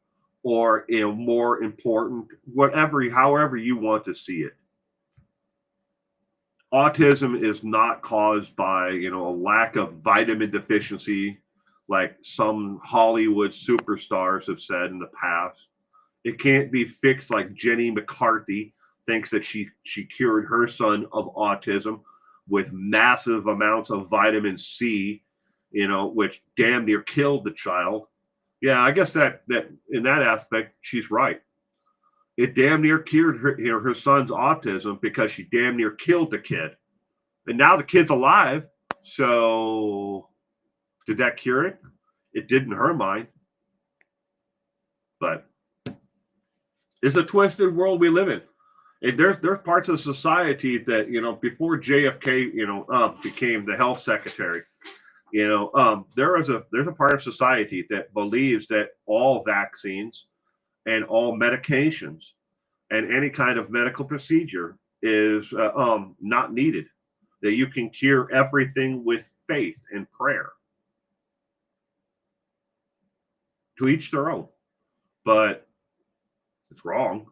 or more important, however you want to see it. Autism is not caused by, a lack of vitamin deficiency, like some Hollywood superstars have said in the past. It can't be fixed like Jenny McCarthy thinks that she cured her son of autism with massive amounts of vitamin C, which damn near killed the child. Yeah, I guess that in that aspect, she's right. It damn near cured her son's autism because she damn near killed the kid. And now the kid's alive. So did that cure it? It did in her mind. But it's a twisted world we live in. And there's parts of society that, before JFK, became the health secretary, there's a part of society that believes that all vaccines and all medications and any kind of medical procedure is not needed, that you can cure everything with faith and prayer. To each their own, but it's wrong.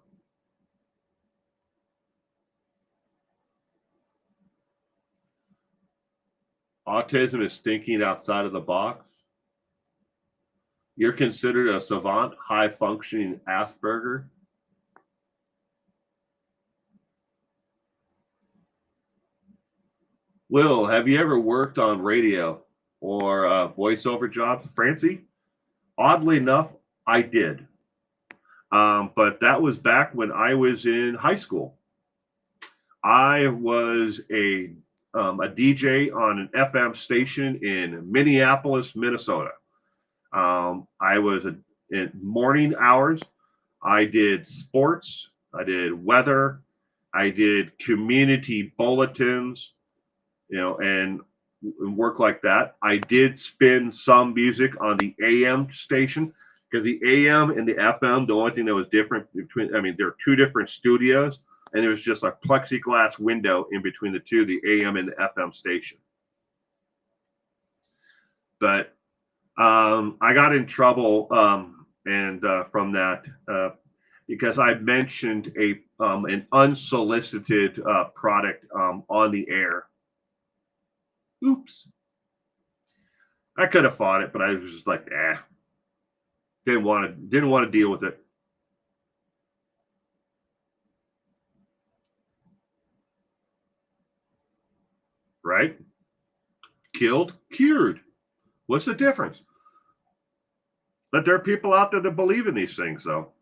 Autism is thinking outside of the box. You're considered a savant, high functioning Asperger. Will, have you ever worked on radio or voiceover jobs? Francie? Oddly enough, I did. But that was back when I was in high school. I was a DJ on an FM station in Minneapolis, Minnesota. I was in morning hours. I did sports. I did weather. I did community bulletins, and work like that. I did spin some music on the AM station because the AM and the FM, the only thing that was different there are two different studios, and there was just a plexiglass window in between the two, the AM and the FM station. But I got in trouble from that because I mentioned an unsolicited product on the air. Oops. I could have fought it, but I was just like, didn't want to deal with it. Right? Killed, cured. What's the difference? But there are people out there that believe in these things, though.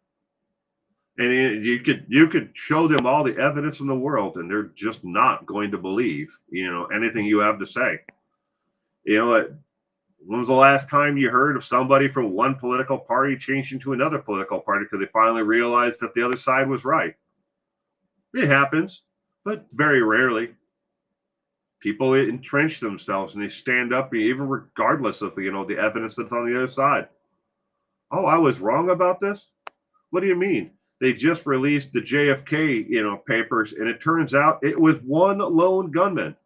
And you could show them all the evidence in the world, and they're just not going to believe, anything you have to say. When was the last time you heard of somebody from one political party changing to another political party because they finally realized that the other side was right? It happens, but very rarely. People entrench themselves and they stand up even regardless of the evidence that's on the other side. Oh, I was wrong about this? What do you mean? They just released the JFK, papers, and it turns out it was one lone gunman.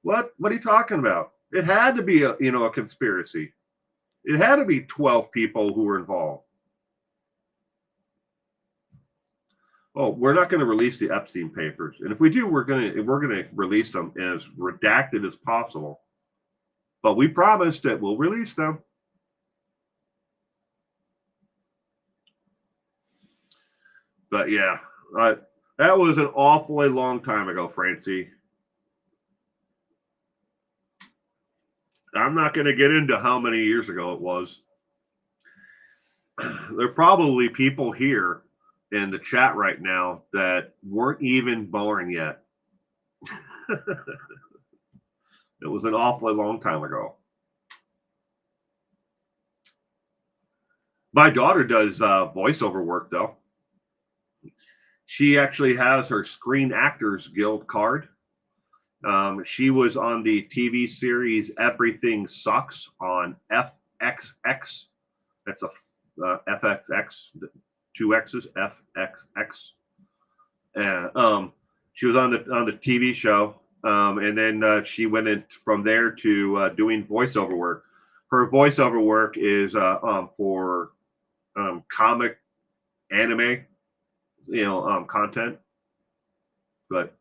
What are you talking about? It had to be a conspiracy. It had to be 12 people who were involved. Oh, we're not going to release the Epstein papers, and if we do, we're going to release them as redacted as possible. But we promised that we'll release them. But yeah, that was an awfully long time ago, Francie. I'm not going to get into how many years ago it was. There are probably people here in the chat right now that weren't even born yet. It was an awfully long time ago. My daughter does voiceover work, though. She actually has her Screen Actors Guild card. She was on the TV series Everything Sucks on FXX. That's a FXX, two X's, FXX. And she was on the TV show, and then she went in from there to doing voiceover work. Her voiceover work is for comic, anime, content. But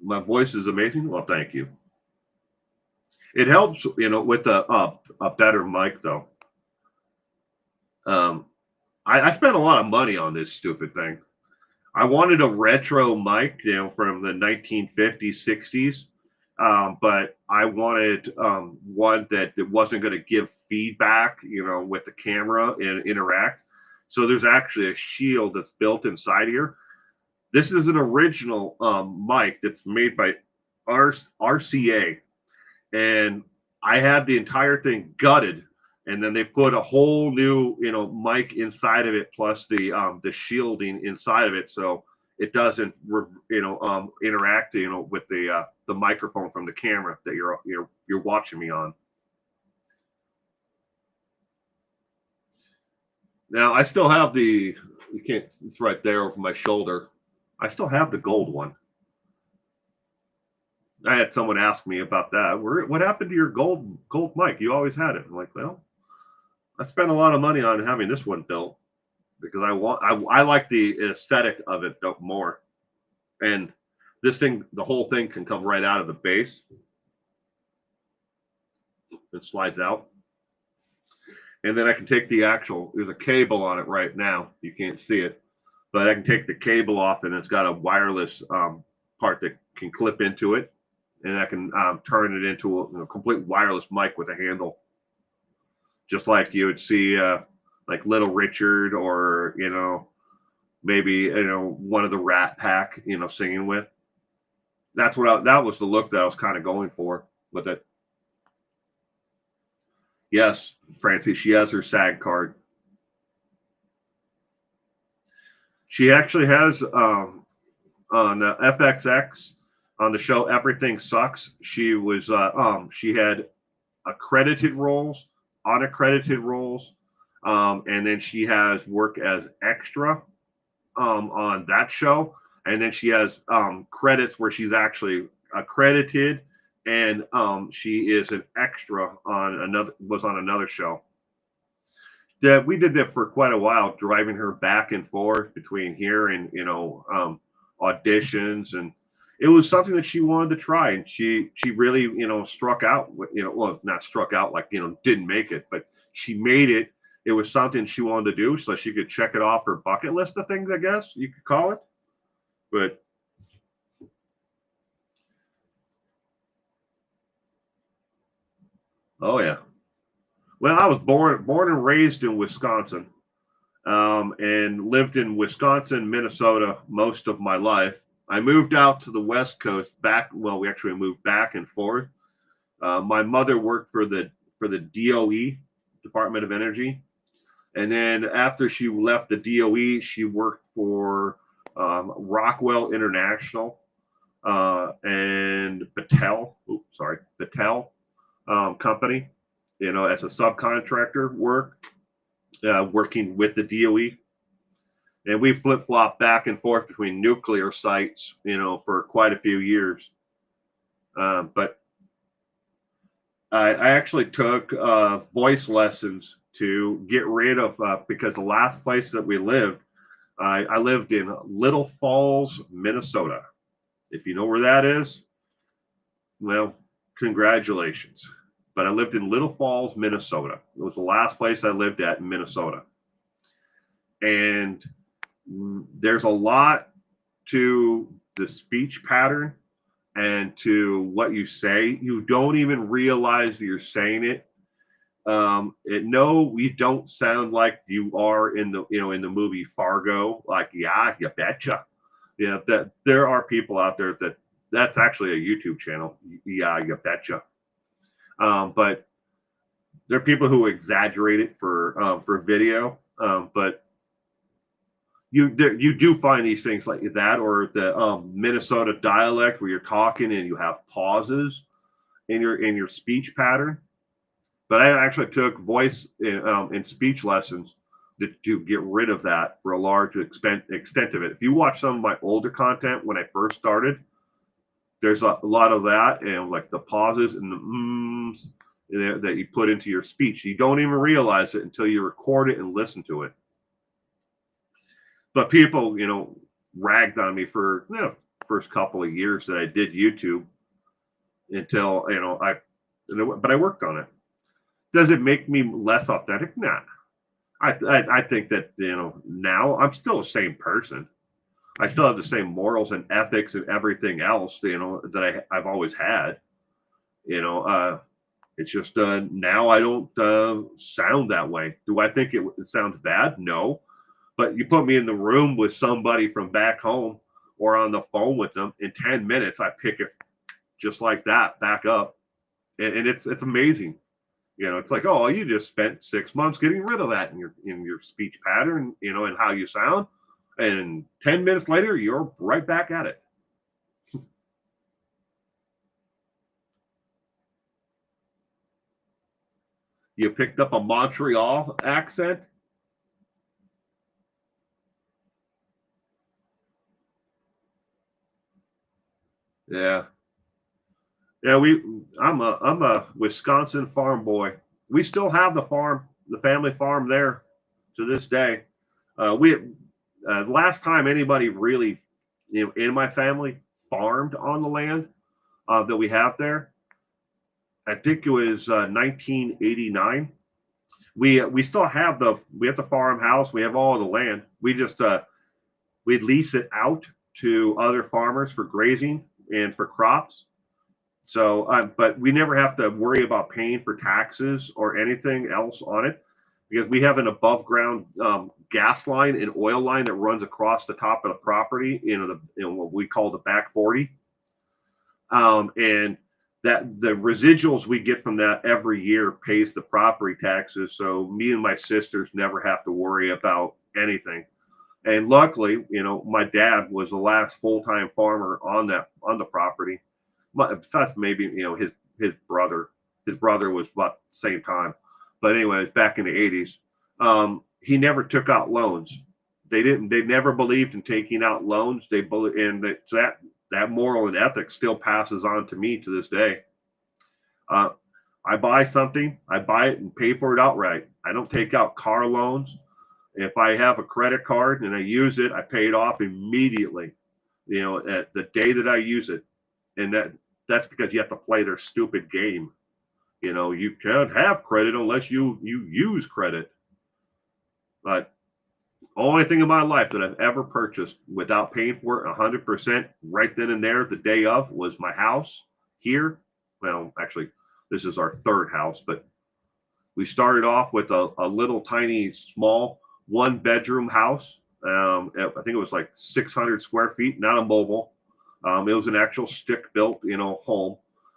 my voice is amazing. Well, thank you. It helps, with a better mic though. I spent a lot of money on this stupid thing. I wanted a retro mic, from the 1950s, 60s, but I wanted one that wasn't going to give feedback, with the camera and interact. So there's actually a shield that's built inside here. This is an original mic that's made by RCA, and I had the entire thing gutted, and then they put a whole new mic inside of it, plus the shielding inside of it, so it doesn't interact with the microphone from the camera that you're watching me on. Now I still have you can't, it's right there over my shoulder. I still have the gold one. I had someone ask me about that. What happened to your gold mic? You always had it. I'm like, well, I spent a lot of money on having this one built because I like the aesthetic of it more. And this thing, the whole thing can come right out of the base. It slides out. And then I can take there's a cable on it right now. You can't see it, but I can take the cable off, and it's got a wireless part that can clip into it. And I can turn it into a complete wireless mic with a handle, just like you would see like Little Richard, or maybe one of the Rat Pack singing with. That was the look that I was kind of going for with it. Yes, Francie, she has her SAG card. She actually has on FXX, on the show Everything Sucks. She was she had accredited roles, unaccredited roles, and then she has work as extra on that show, and then she has credits where she's actually accredited, and she is an extra on another show. That we did that for quite a while, driving her back and forth between here and auditions, and it was something that she wanted to try, and she really struck out. Well, not struck out like didn't make it, but she made it. It was something she wanted to do, so she could check it off her bucket list of things, I guess you could call it. But oh yeah, well, I was born and raised in Wisconsin, and lived in Wisconsin, Minnesota most of my life. I moved out to the West Coast we actually moved back and forth. My mother worked for the DOE, Department of Energy, and then after she left the DOE, she worked for Rockwell International and Battelle company, as a subcontractor working with the DOE. And we flip-flop back and forth between nuclear sites, for quite a few years. But I actually took voice lessons to get rid of, because the last place that we lived, I lived in Little Falls, Minnesota. If you know where that is, well, congratulations. But I lived in Little Falls, Minnesota. It was the last place I lived at in Minnesota. And there's a lot to the speech pattern and to what you say. You don't even realize that you're saying it. No, we don't sound like you are in the in the movie Fargo. Like, yeah, you betcha. Yeah, that there are people out there that's actually a YouTube channel. Yeah, you betcha. But there are people who exaggerate it for video. But you do find these things like that, or the Minnesota dialect where you're talking and you have pauses in your speech pattern. But I actually took voice and speech lessons to get rid of that for a large extent of it. If you watch some of my older content when I first started, there's a lot of that and like the pauses and the that you put into your speech. You don't even realize it until you record it and listen to it. But people, ragged on me for first couple of years that I did YouTube until but I worked on it. Does it make me less authentic? Nah. I think that now I'm still the same person. I still have the same morals and ethics and everything else that I've always had. It's just now I don't sound that way. Do I think it sounds bad? No. But you put me in the room with somebody from back home or on the phone with them in 10 minutes, I pick it just like that back up. And it's amazing. It's like, oh, you just spent 6 months getting rid of that in your speech pattern, and how you sound. And 10 minutes later, you're right back at it. You picked up a Montreal accent. Yeah. Yeah, I'm a Wisconsin farm boy. We still have the family farm there to this day. We last time anybody really, in my family farmed on the land that we have there, I think it was 1989. We still have the farmhouse. We have all the land. We just we lease it out to other farmers for grazing and for crops. So, but we never have to worry about paying for taxes or anything else on it because we have an above ground gas line and oil line that runs across the top of the property in what we call the back 40. And that the residuals we get from that every year pays the property taxes. So me and my sisters never have to worry about anything. And luckily, my dad was the last full-time farmer on the property. Besides maybe his brother was about the same time, but anyways, back in the 80s, he never took out loans. They never believed in taking out loans. That moral and ethics still passes on to me to this day. I buy something, I buy it and pay for it outright. I don't take out car loans. If I have a credit card and I use it, I pay it off immediately, at the day that I use it. And that's because you have to play their stupid game. You can't have credit unless you use credit. But only thing in my life that I've ever purchased without paying for it 100% right then and there the day of was my house here. Well, actually, this is our third house, but we started off with a little tiny small 1-bedroom house. I think it was like 600 square feet, not a mobile. It was an actual stick built, home.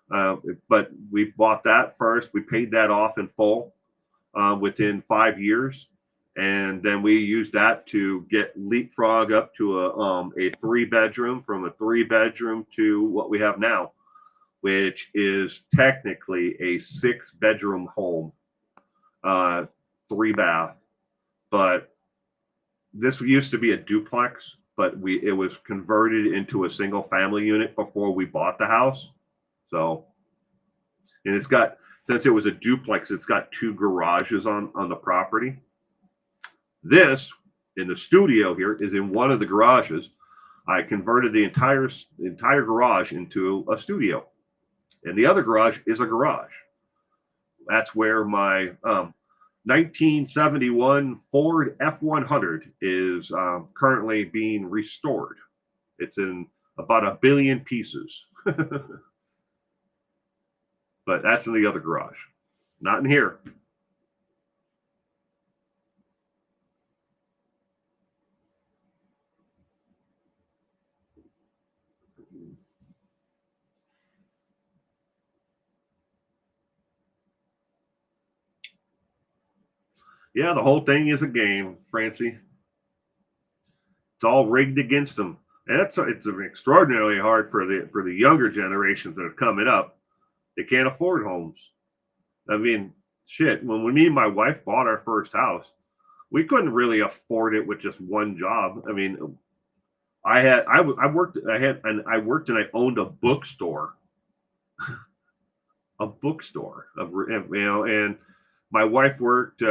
But we bought that first. We paid that off in full within 5 years. And then we used that to get leapfrog up to a 3-bedroom, from a 3-bedroom to what we have now, which is technically a 6-bedroom home, 3-bath. But this used to be a duplex, but it was converted into a single family unit before we bought the house. So, and since it was a duplex, it's got 2 garages on the property. This in the studio here is in one of the garages. I converted the entire garage into a studio, and the other garage is a garage. That's where my 1971 Ford F100 is currently being restored. It's in about 1 billion pieces, but that's in the other garage, not in here. Yeah, the whole thing is a game, Francie. It's all rigged against them, and it's extraordinarily hard for the younger generations that are coming up. They can't afford homes. I mean, shit. When me and my wife bought our first house, we couldn't really afford it with just one job. I mean, I worked and I owned a bookstore, and my wife worked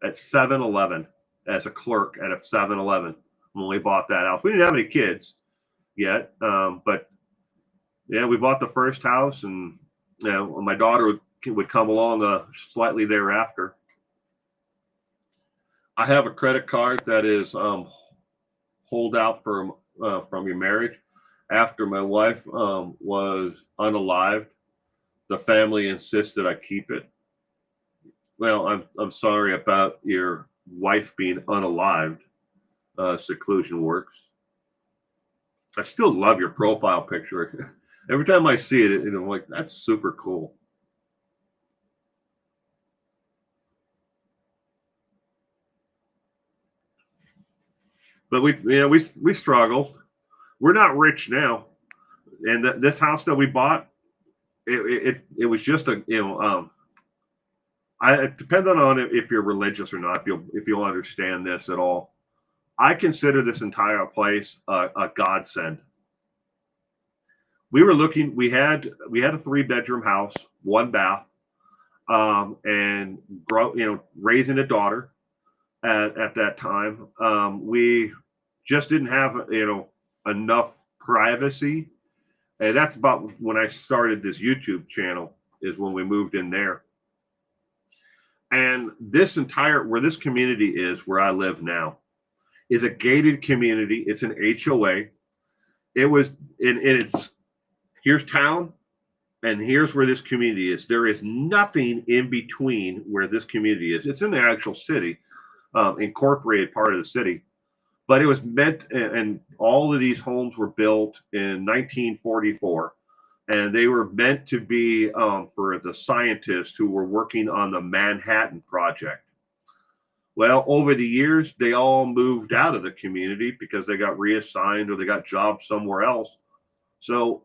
at 7-Eleven as a clerk at a 7-Eleven when we bought that house. We didn't have any kids yet, but yeah, we bought the first house, and my daughter would come along slightly thereafter. I have a credit card that is hold out from your marriage. After my wife was unalived, the family insisted I keep it. Well, I'm sorry about your wife being unalived. Seclusion works. I still love your profile picture. Every time I see it, I'm like, that's super cool. But we struggled. We're not rich now, and this house that we bought, it was just a depending on if you're religious or not, if you'll understand this at all. I consider this entire place a godsend. We were looking. We had a 3-bedroom house, 1 bath, and raising a daughter at that time. We just didn't have enough privacy, and that's about when I started this YouTube channel. Is when we moved in there. And where this community is, where I live now, is a gated community. It's an HOA. It was it's here's town, and here's where this community is. There is nothing in between where this community is. It's in the actual city, incorporated part of the city. But it was meant, and all of these homes were built in 1944, and they were meant to be for the scientists who were working on the Manhattan Project. Well, over the years, they all moved out of the community because they got reassigned or they got jobs somewhere else. So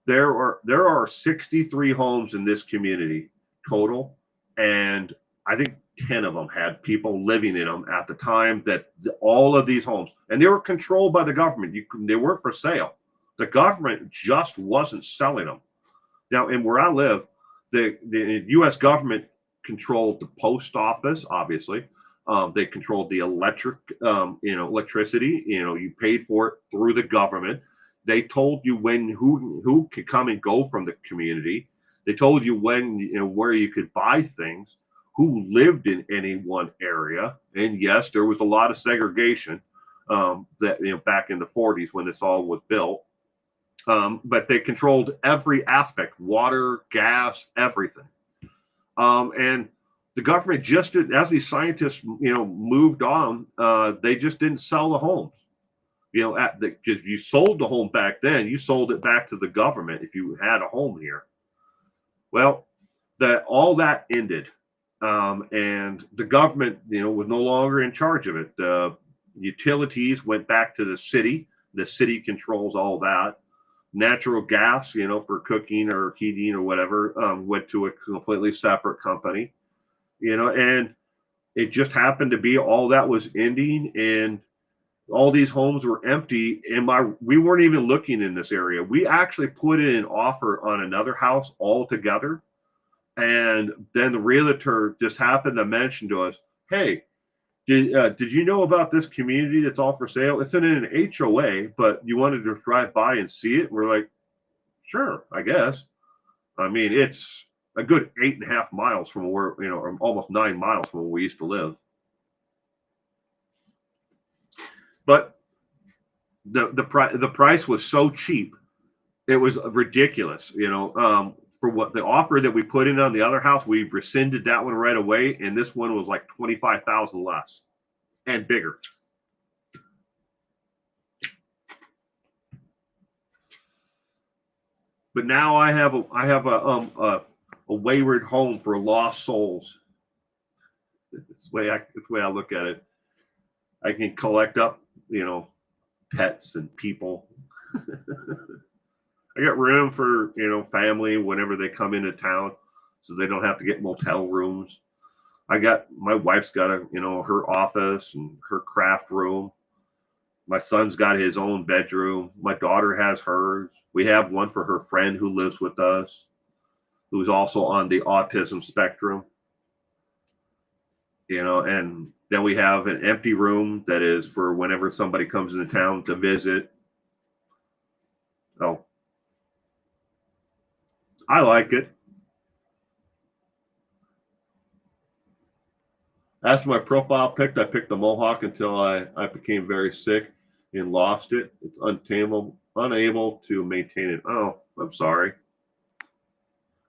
there are 63 homes in this community total, and I think 10 of them had people living in them at the time that all of these homes, and they were controlled by the government. They weren't for sale. The government just wasn't selling them. Now, and where I live, the U.S. government controlled the post office, obviously. They controlled the electricity. You paid for it through the government. They told you who could come and go from the community. They told you where you could buy things, who lived in any one area, and yes, there was a lot of segregation back in the 40s when this all was built. But they controlled every aspect: water, gas, everything. And the government just did, as these scientists moved on, they just didn't sell the homes. Because you sold the home back then, you sold it back to the government if you had a home here. Well, all that ended, and the government was no longer in charge of it. The utilities went back to the city. The city controls all that. Natural gas, for cooking or heating or whatever, went to a completely separate company. And it just happened to be all that was ending, and all these homes were empty. And we weren't even looking in this area. We actually put in an offer on another house altogether, and then the realtor just happened to mention to us, "Hey, did you know about this community that's all for sale? It's in an HOA, but you wanted to drive by and see it." We're like, "Sure, I guess." I mean, it's a good 8.5 miles from where, or almost 9 miles from where we used to live. But the price was so cheap, it was ridiculous. For what the offer that we put in on the other house, we rescinded that one right away, and this one was like 25,000 less and bigger. But now I have a wayward home for lost souls. It's the way I look at it. I can collect up, pets and people. I got room for, family whenever they come into town, so they don't have to get motel rooms. My wife's got her office and her craft room. My son's got his own bedroom. My daughter has hers. We have one for her friend who lives with us, who's also on the autism spectrum. And then we have an empty room that is for whenever somebody comes into town to visit. Oh, I like it. As for my profile pic, I picked the mohawk until I became very sick and lost it. It's unable to maintain it. Oh, I'm sorry.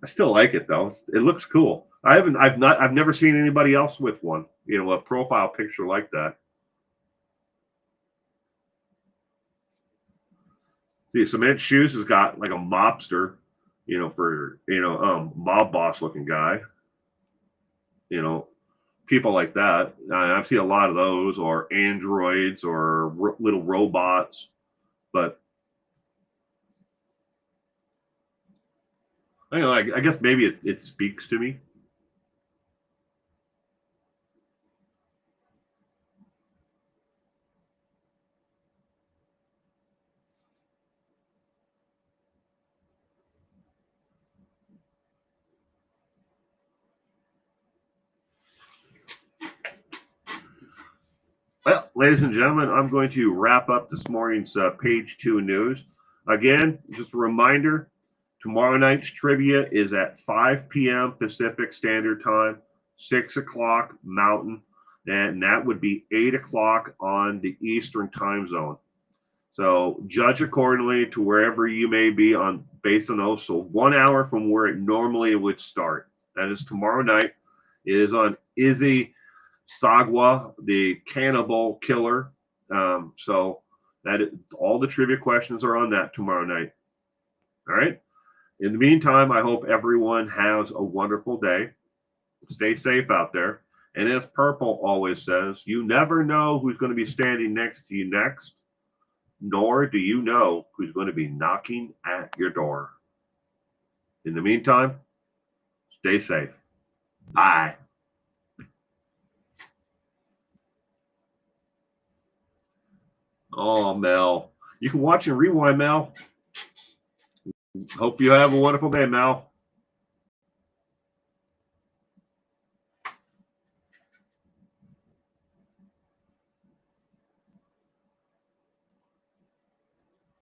I still like it though. It looks cool. I've never seen anybody else with one. A profile picture like that. The Cement Shoes has got like a mobster, for mob boss looking guy. People like that. I've seen a lot of those, or androids, or little robots. But I guess maybe it speaks to me. Well, ladies and gentlemen, I'm going to wrap up this morning's page 2 news. Again, just a reminder, tomorrow night's trivia is at 5 p.m. Pacific Standard Time, 6 o'clock Mountain, and that would be 8 o'clock on the Eastern Time Zone. So judge accordingly to wherever you may be on based on those. So 1 hour from where it normally would start. That is tomorrow night. It is on Izzy Sagwa, the cannibal killer. So all the trivia questions are on that tomorrow night. All right. In the meantime, I hope everyone has a wonderful day. Stay safe out there. And as Purple always says, you never know who's going to be standing next to you next, nor do you know who's going to be knocking at your door. In the meantime, stay safe. Bye. Oh, Mel. You can watch and rewind, Mel. Hope you have a wonderful day, Mel.